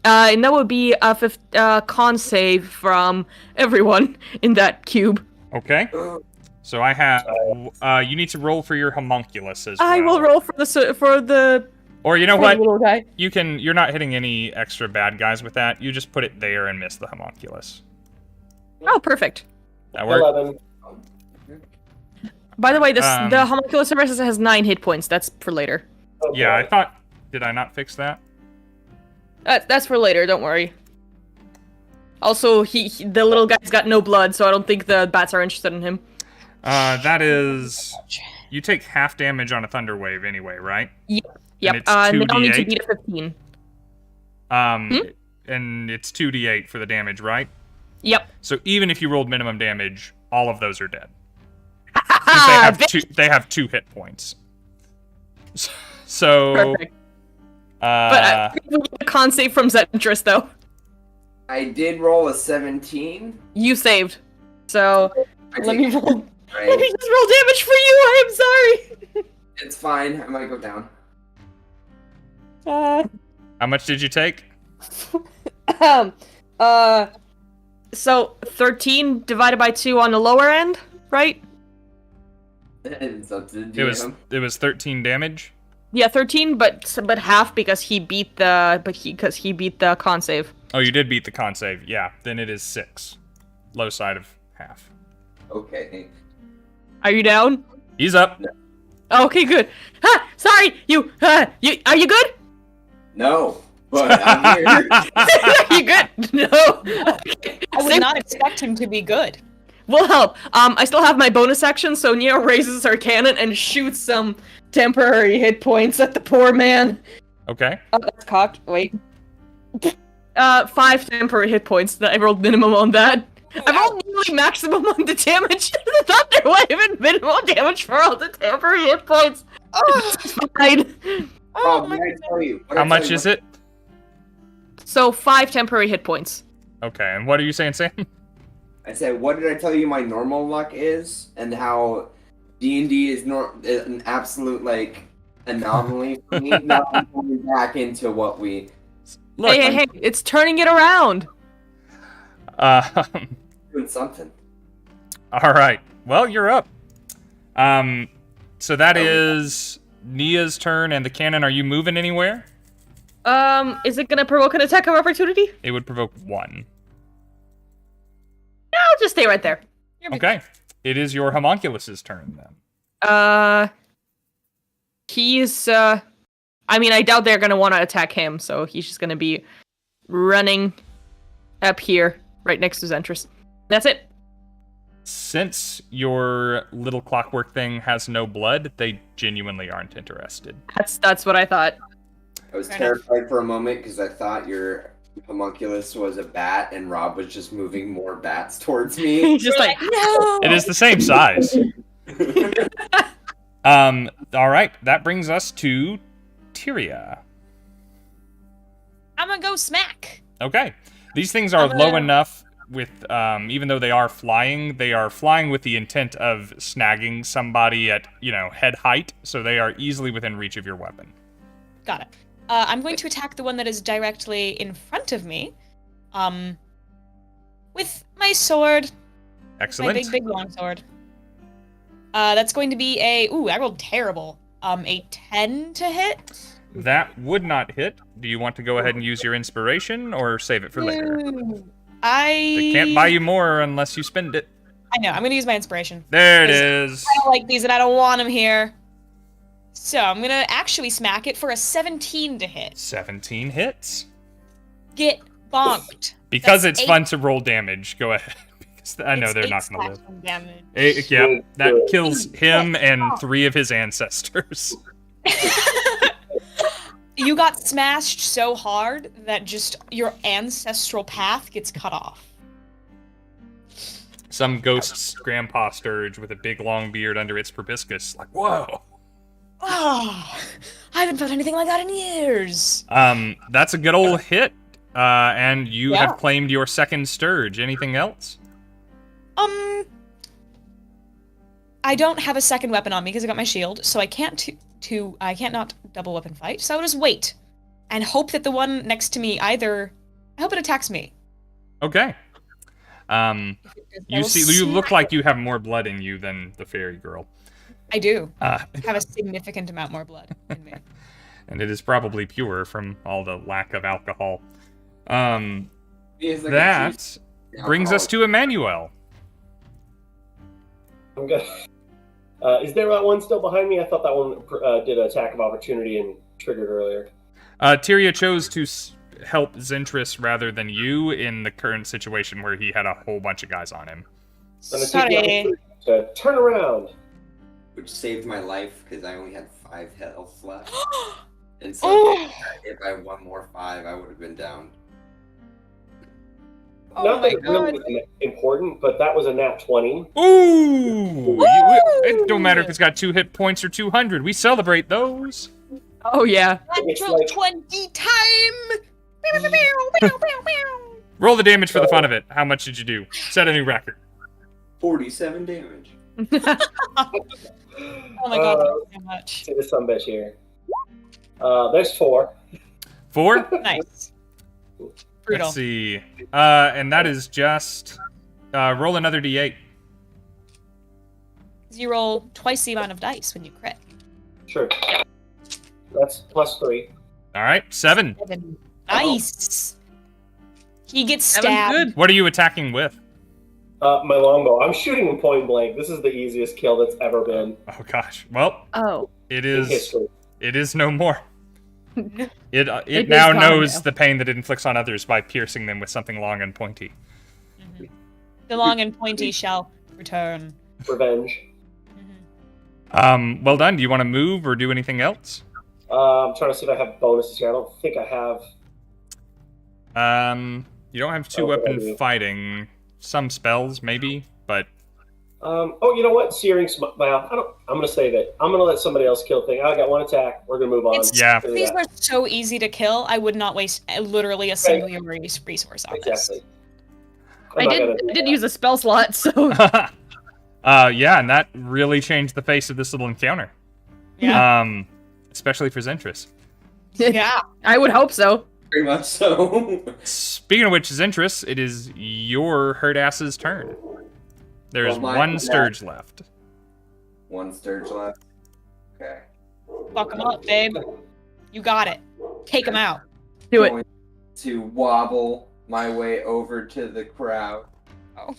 And that would be a con save from everyone in that cube. Okay. So I have. You need to roll for your homunculus as well. I will roll for the Or you know for what? the little guy. You're not hitting any extra bad guys with that. You just put it there and miss the homunculus. Oh, perfect. That works. 11. By the way, the Um, homunculus services has 9 hit points. That's for later. Okay. Yeah, I thought. Did I not fix that? That's for later. Don't worry. Also, the little guy's got no blood, so I don't think the bats are interested in him. That is. You take half damage on a thunder wave anyway, right? Yep. it's And they all need to 2d8? beat a 15. And it's 2d8 for the damage, right? Yep. So even if you rolled minimum damage, all of those are dead. 'Cause they have 2 hit points. So. Perfect. But we get a con save from Zentris, though. I did roll a 17. You saved. So, I let me take roll. Let me right? just roll damage for you. I am sorry. It's fine. I might go down. How much did you take? Um, so 13 divided by 2 on the lower end, right? It's up to the It was 13 damage. Yeah, 13, but half because he beat the con save. Oh, you did beat the con save. Yeah, then it is 6. Low side of half. Okay. Are you down? He's up. Okay, good. Sorry, you are you good? No, but I'm here. You good? No. I would not expect him to be good. Will help. I still have my bonus action, so Neo raises her cannon and shoots some temporary hit points at the poor man. Okay. Oh, that's cocked. Wait. 5 temporary hit points. I rolled minimum on that. I rolled nearly maximum on the damage. I thought there would have been minimal damage for all the temporary hit points. Oh, It's fine. Rob, what did I tell you? How much is it? So 5 temporary hit points. Okay, and what are you saying, Sam? I said, what did I tell you my normal luck is, and how D&D is an absolute like anomaly for me. Now I'm going back into what we. Look, Hey, it's turning it around. Doing something. All right. Well, you're up. So that is Nia's turn, and the cannon. Are you moving anywhere? Is it gonna provoke an attack of opportunity? It would provoke 1. No, I'll just stay right there. Okay. It is your homunculus's turn then. He's, I mean, I doubt they're gonna want to attack him, so he's just gonna be running up here, right next to Zentris. That's it. Since your little clockwork thing has no blood, they genuinely aren't interested. That's what I thought. I was Fair terrified for a moment because I thought your homunculus was a bat, and Rob was just moving more bats towards me. He's just like, no. It is the same size. All right. That brings us to Tyria. I'm gonna go smack. Okay. These things are I'm low gonna- enough with, even though they are flying with the intent of snagging somebody at, head height, so they are easily within reach of your weapon. Got it. I'm going to attack the one that is directly in front of me. With my sword. Excellent. My big long sword. That's going to be I rolled terrible. A 10 to hit. That would not hit. Do you want to go ahead and use your inspiration, or save it for later? Ooh. They can't buy you more unless you spend it. I know, I'm gonna use my inspiration. There it is. I don't like these and I don't want them here. So I'm gonna actually smack it for a 17 to hit. 17 hits. Get bonked. Because That's it's 8. fun to roll damage. Go ahead. Because I know It's they're 8 not going to live. slashing damage. Yeah, that kills him and 3 of his ancestors. You got smashed so hard that just your ancestral path gets cut off. Some ghost's grandpa Sturge with a big long beard under its proboscis. Like, whoa. Oh, I haven't felt anything like that in years. That's a good old hit. And you Yeah. have claimed your second Sturge. Anything else? I don't have a second weapon on me because I got my shield, so I can't I can't not double weapon fight. So I'll just wait and hope that the one next to me I hope it attacks me. Okay. I You will look smack like you have more blood in you than the fairy girl. I do Have a significant amount more blood in me. and it is probably pure from all the lack of alcohol. It's like a That juice brings us alcoholic. to Emmanuel. I'm good. Is there that one still behind me? I thought that one did an attack of opportunity and triggered earlier. Tyria chose to help Zentris rather than you in the current situation where he had a whole bunch of guys on him. And I take the Sorry. opportunity to turn around. Which saved my life because I only had 5 health left. And so Oh. if I had one more 5, I would have been down. Oh Not my that it really God. was important, but that was a nat 20. Ooh! It don't matter if it's got 2 hit points or 200. We celebrate those. Oh yeah. It's Natural like- 20 time! Roll the damage for the fun of it. How much did you do? Set a new record. 47 damage. Oh my god, thank you so much. See the sumbitch here. There's 4. 4? Nice. Brutal. Let's see. And that is just roll another d8. You roll twice the amount of dice when you crit. Sure. That's +3. All right, 7. Nice. He gets Seven's stabbed. good. What are you attacking with? My longbow. I'm shooting him point blank. This is the easiest kill that's ever been Oh gosh. Well, Oh. it in is. history. It is no more. It is now gone knows now. the pain that it inflicts on others by piercing them with something long and pointy. Mhm. The long and pointy shall return. Revenge. Mhm. Well done. Do you want to move or do anything else? I'm trying to see if I have bonuses here. I don't think I have. You don't have two Oh, weapon I do. fighting. Some spells, maybe, but Oh, you know what? Searing. Well, I'm gonna save it. I'm gonna let somebody else kill thing. I got 1 attack. We're gonna move on. It's- yeah. Do These that. are so easy to kill. I would not waste literally a single resource on this. Exactly. I did use a spell slot, so yeah, and that really changed the face of this little encounter. Yeah. Especially for Zentris. Yeah. I would hope so. Very much so. Speaking of which, Zentris, it is your hurt ass's turn. There's Well, mine one is Sturge left. 1 Sturge left. Okay. Fuck him up, babe. You got it. Take him out. Do it. Going to wobble my way over to the crowd. Oh.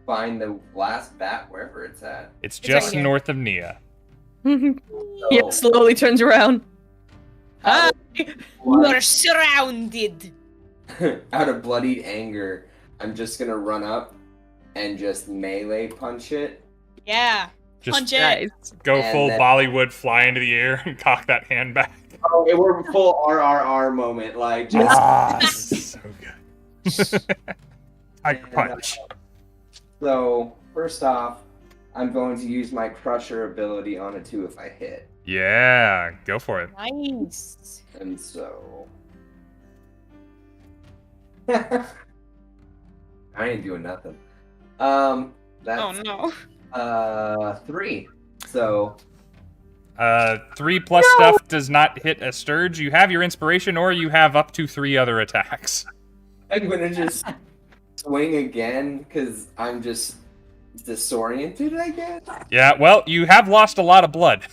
Find the last bat wherever it's at. It's It's just right here. north of Nia. So, Yep, slowly turns around. Ah, blood- you're surrounded. out of bloodied anger, I'm just gonna run up and just melee punch it. Yeah. Just Punch it. Nice. go And full then- Bollywood, fly into the air, and cock that hand back. Oh, it were a full RRR moment, like just. Ah, so good. Tiger punch. So first off, I'm going to use my Crusher ability on it too if I hit, Yeah, go for it. Nice. and so. I ain't doing nothing. Oh That's no. 3. So 3 plus stuff does not hit a Sturge. You have your inspiration, or you have up to 3 other attacks. I'm gonna just swing again because I'm just disoriented, I guess. Yeah, well, you have lost a lot of blood.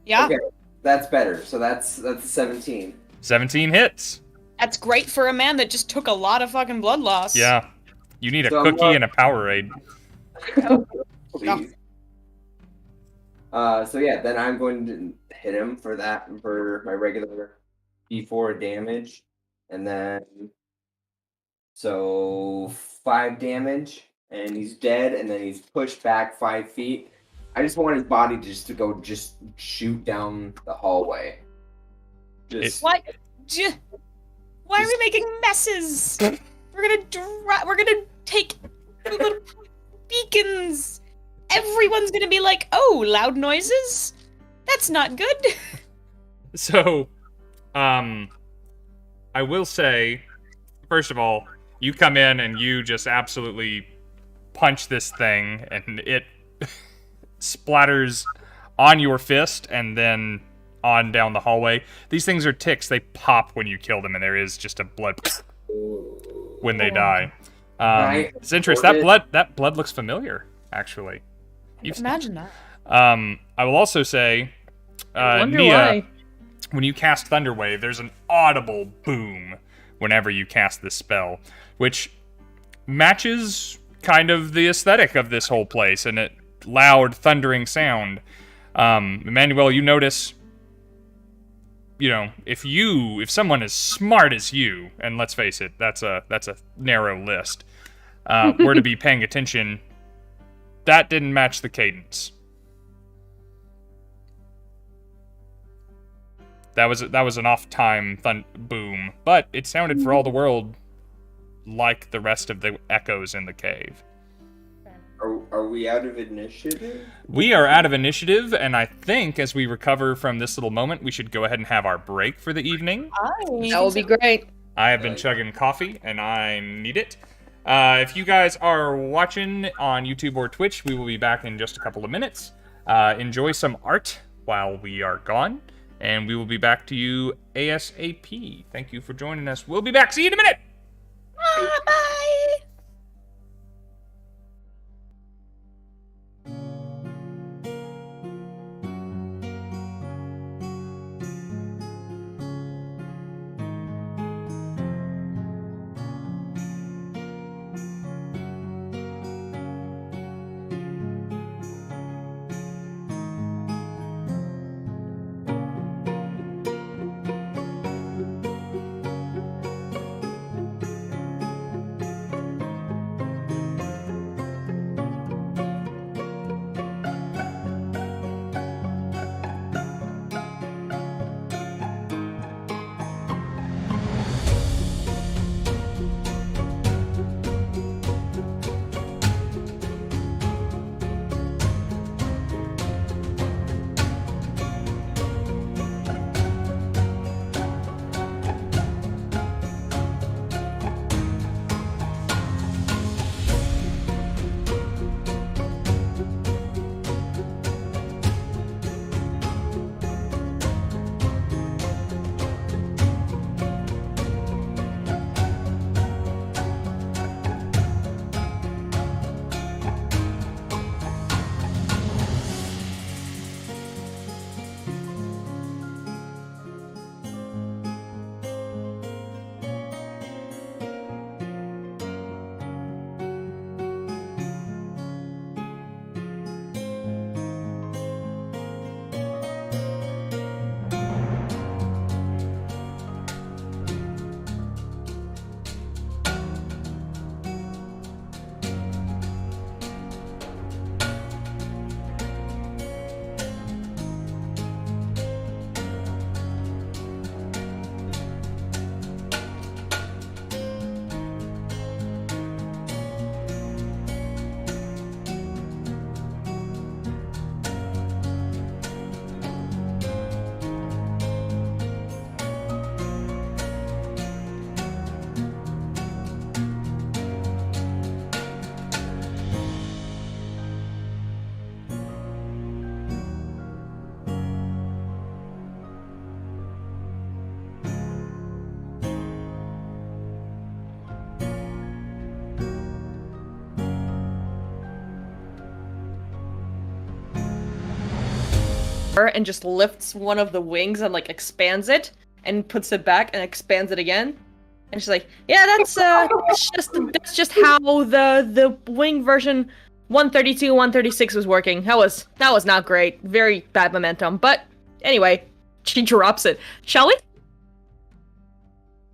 Yeah. Okay. That's better. So that's 17. 17 hits. That's great for a man that just took a lot of fucking blood loss. Yeah. You need a So, cookie and a Powerade. Please. So yeah, then I'm going to hit him for my regular D4 damage, and then so 5 damage, and he's dead, and then he's pushed back 5 feet. I just want his body to go shoot down the hallway. Just What? Why are we making messes? We're gonna take little beacons. Everyone's gonna be like, "Oh, loud noises? That's not good." So, I will say, first of all, you come in and you just absolutely punch this thing, and it splatters on your fist and then on down the hallway. These things are ticks. They pop when you kill them, and there is just a blood when they die. Right. It's interesting. That blood looks familiar, actually. Imagine that. I will also say, Wonder Nia, why. when you cast Thunderwave, there's an audible boom whenever you cast this spell, which matches kind of the aesthetic of this whole place, and a loud, thundering sound. Emmanuel, you notice, if someone as smart as you, and let's face it, that's a narrow list, were to be paying attention, that didn't match the cadence. That was an off-time boom, but it sounded for all the world like the rest of the echoes in the cave. Are we out of initiative? We are out of initiative, and I think as we recover from this little moment, we should go ahead and have our break for the evening. That would be great. I have been chugging coffee, and I need it. If you guys are watching on YouTube or Twitch, we will be back in just a couple of minutes. Enjoy some art while we are gone, and we will be back to you ASAP. Thank you for joining us. We'll be back. See you in a minute. Bye. And just lifts one of the wings and like expands it and puts it back and expands it again. And she's like, "Yeah, that's just how the wing version 132, 136 was working. That was not great. Very bad momentum. But anyway, she drops it. Shall we?"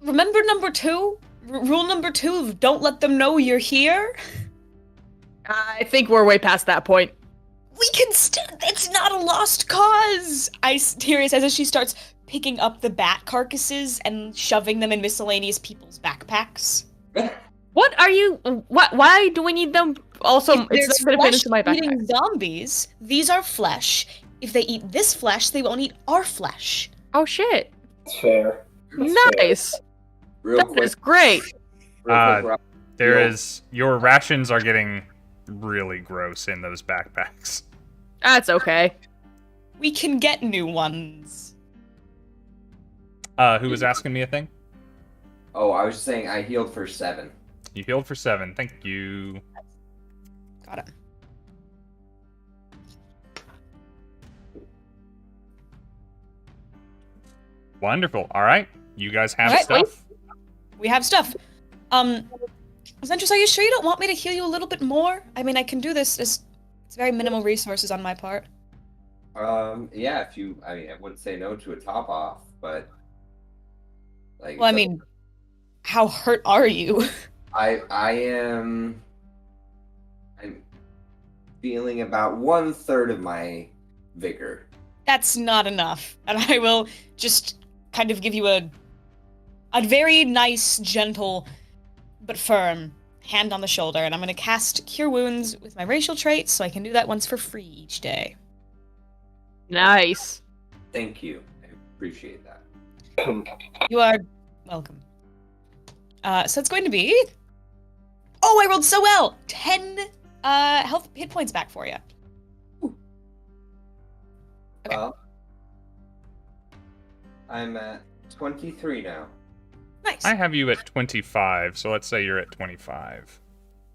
Remember number 2? Rule number 2: don't let them know you're here. I think we're way past that point. We can it's not a lost cause! Tyria says as she starts picking up the bat carcasses and shoving them in miscellaneous people's backpacks. What are you? Why do we need them? Also, it's not gonna fit into my backpack. Eating zombies, these are flesh. If they eat this flesh, they won't eat our flesh. Oh shit! That's fair. Nice. Real That quick. is great. Real quick, Rob. Your rations are getting really gross in those backpacks. That's okay. We can get new ones. Who was asking me a thing? Oh, I was just saying I healed for 7. You healed for 7. Thank you. Got it. Wonderful. All right. You guys have All right, stuff? We have stuff. Zentress, are you sure you don't want me to heal you a little bit more? I mean, I can do this. It's very minimal resources on my part. Yeah, if you, I mean, I wouldn't say no to a top off, but like. Well, I mean, how hurt are you? I'm feeling about 1/3 of my vigor. That's not enough, and I will just kind of give you a very nice, gentle, but firm hand on the shoulder, and I'm going to cast Cure Wounds with my racial traits, so I can do that once for free each day. Nice. Thank you. I appreciate that. You are welcome. So it's going to be... Oh, Oh, I rolled so well. 10 health hit points back for you. Okay. Well, I'm at 23 now. Nice. I have you at 25, so let's say you're at 25.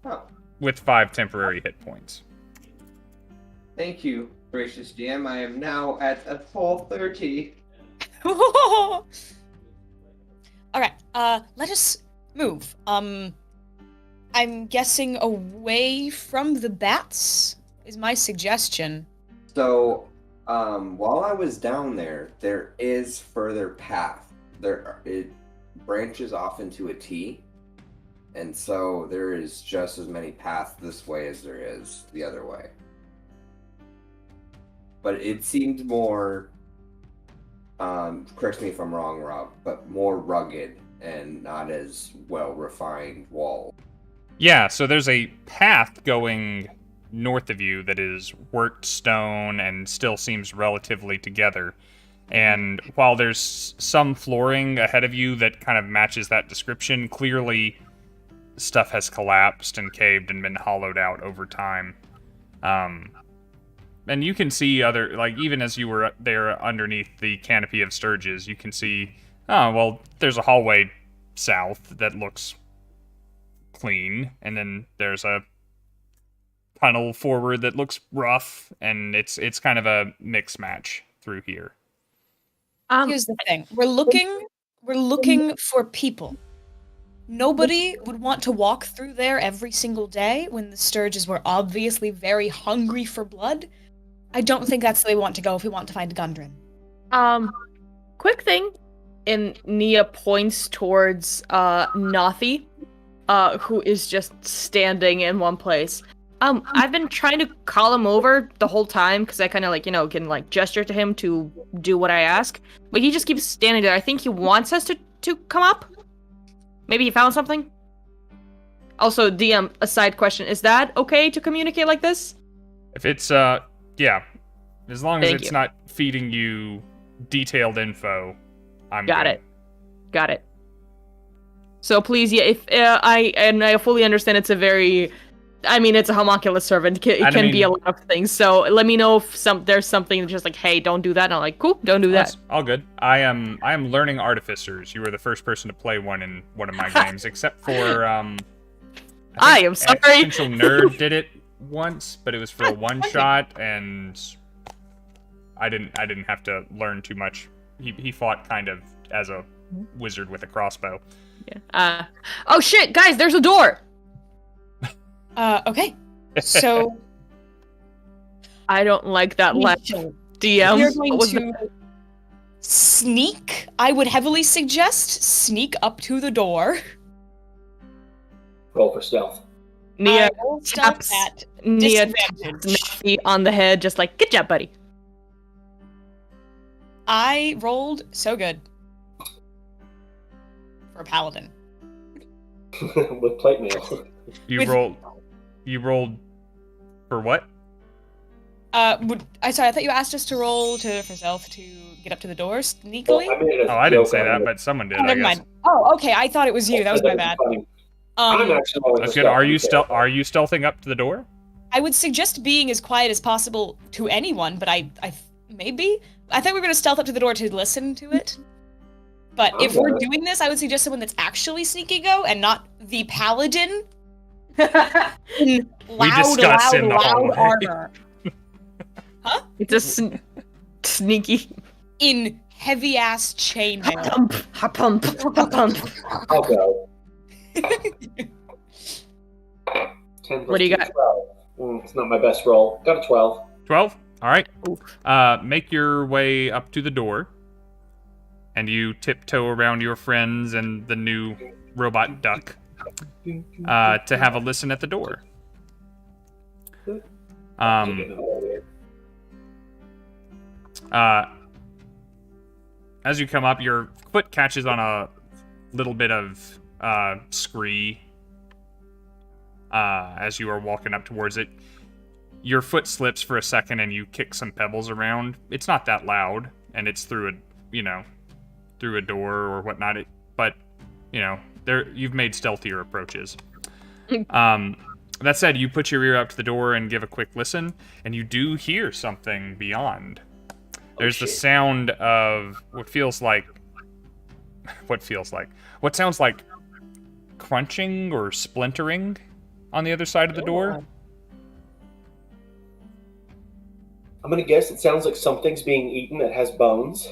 Oh, With 5 temporary hit points. thank you, gracious GM. I am now at a full 30. All right. Let us move. I'm guessing away from the bats is my suggestion. So, while I was down there is further path. It branches off into a T, and so there is just as many paths this way as there is the other way. But it seemed more, correct me if I'm wrong, Rob, but more rugged and not as well refined wall. Yeah, so there's a path going north of you that is worked stone and still seems relatively together. And while there's some flooring ahead of you that kind of matches that description, clearly stuff has collapsed and caved and been hollowed out over time. And you can see other, like, even as you were there underneath the canopy of Sturges, you can see, oh, well, there's a hallway south that looks clean, and then there's a tunnel forward that looks rough, and it's kind of a mix match through here. Here's the thing. We're looking for people. Nobody would want to walk through there every single day when the Sturges were obviously very hungry for blood. I don't think that's the way we want to go if we want to find Gundren. Quick thing. And Nia points towards Nathi, who is just standing in one place. I've been trying to call him over the whole time because I kind of like, can like gesture to him to do what I ask, but he just keeps standing there. I think he wants us to come up. Maybe he found something. Also, DM, a side question: is that okay to communicate like this? If it's yeah, as long as Thank it's you. not feeding you detailed info, I'm Got good. Got it. So please, yeah, if I fully understand it's a very, it's a homunculus servant. It can be a lot of things. So let me know if there's something just like, hey, don't do that. And I'm like, cool, don't do that. That's all good. I am learning artificers. You were the first person to play one in one of my games, except for I am sorry. Essential Nerd did it once, but it was for a one shot, and I didn't have to learn too much. He fought kind of as a wizard with a crossbow. Yeah. Oh shit, guys, there's a door. Okay. So I don't like that left we're DM. going What was to sneak. I would heavily suggest sneak up to the door. Roll for stealth. Nia I will stop taps at Nia disadvantage. taps Nafi on the head, just like, good job, buddy. I rolled so good for a paladin. With plate mail. You rolled for what? I thought you asked us to roll for stealth to get up to the door sneakily. Well, I made it as Oh, a I didn't joke say on that, it. but someone did. Oh, I never guess. mind. Oh, okay. I thought it was you. That was my bad. Funny. I'm actually rolling That's for good. Are you stealth. are you stealthing up to the door? I would suggest being as quiet as possible to anyone, but I maybe I thought we were gonna stealth up to the door to listen to it. But if we're Okay. doing this, I would suggest someone that's actually sneaky go and not the paladin in discussed in the hallway. armor. It's a sneaky. In heavy ass chainmail. Pump. I'll go. 10 What do you plus got? 12. It's not my best roll. Got a 12. 12? All right. Oof. Make your way up to the door, and you tiptoe around your friends and the new robot duck to have a listen at the door. As you come up, your foot catches on a little bit of scree as you are walking up towards it. Your foot slips for a second and you kick some pebbles around. It's not that loud, and it's through a door or whatnot. But you've made stealthier approaches. That said, you put your ear up to the door and give a quick listen, and you do hear something beyond. There's the shit. sound of what sounds like crunching or splintering on the other side of the door. I'm gonna guess it sounds like something's being eaten that has bones.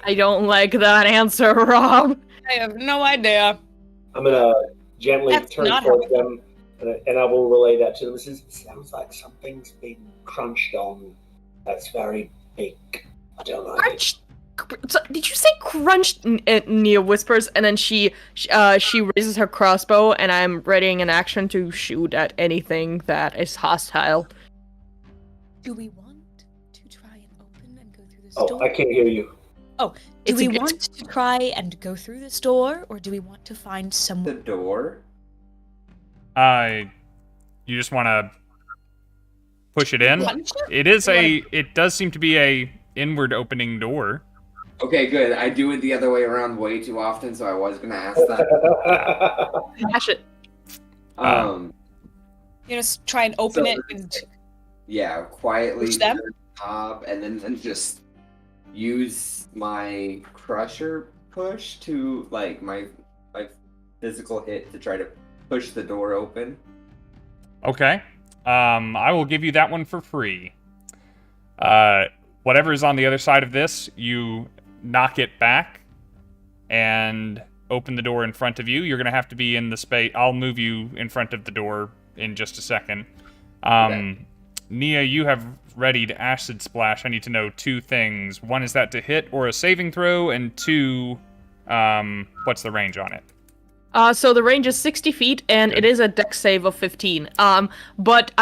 I don't like that answer, Rob. I have no idea. I'm gonna gently That's turn not towards them, and I will relay that to them. It sounds like something's being crunched on. That's very big. I don't like it. Crunch. So, did you say crunched? Nia whispers, and then she raises her crossbow, and I'm readying an action to shoot at anything that is hostile. Do we want to try and open and go through this Oh, door? I can't hear you. Do It's we a good- want to try and go through this door, or do we want to find The someone? door? You just want to push it in. Punch it? It does seem to be a inward opening door. Okay, good. I do it the other way around way too often, so I was gonna ask that. Smash it. Try and open So- it and Yeah, quietly Push them? turn the knob and then just use my crusher push to like my physical hit to try to push the door open. Okay. I will give you that one for free. Whatever is on the other side of this, you knock it back and open the door in front of you. You're going to have to be in the space. I'll move you in front of the door in just a second. Okay. Nia, you have readied Acid Splash. I need to know two things. One, is that to hit or a saving throw? And two, what's the range on it? So the range is 60 feet, and it is a dex save of 15. But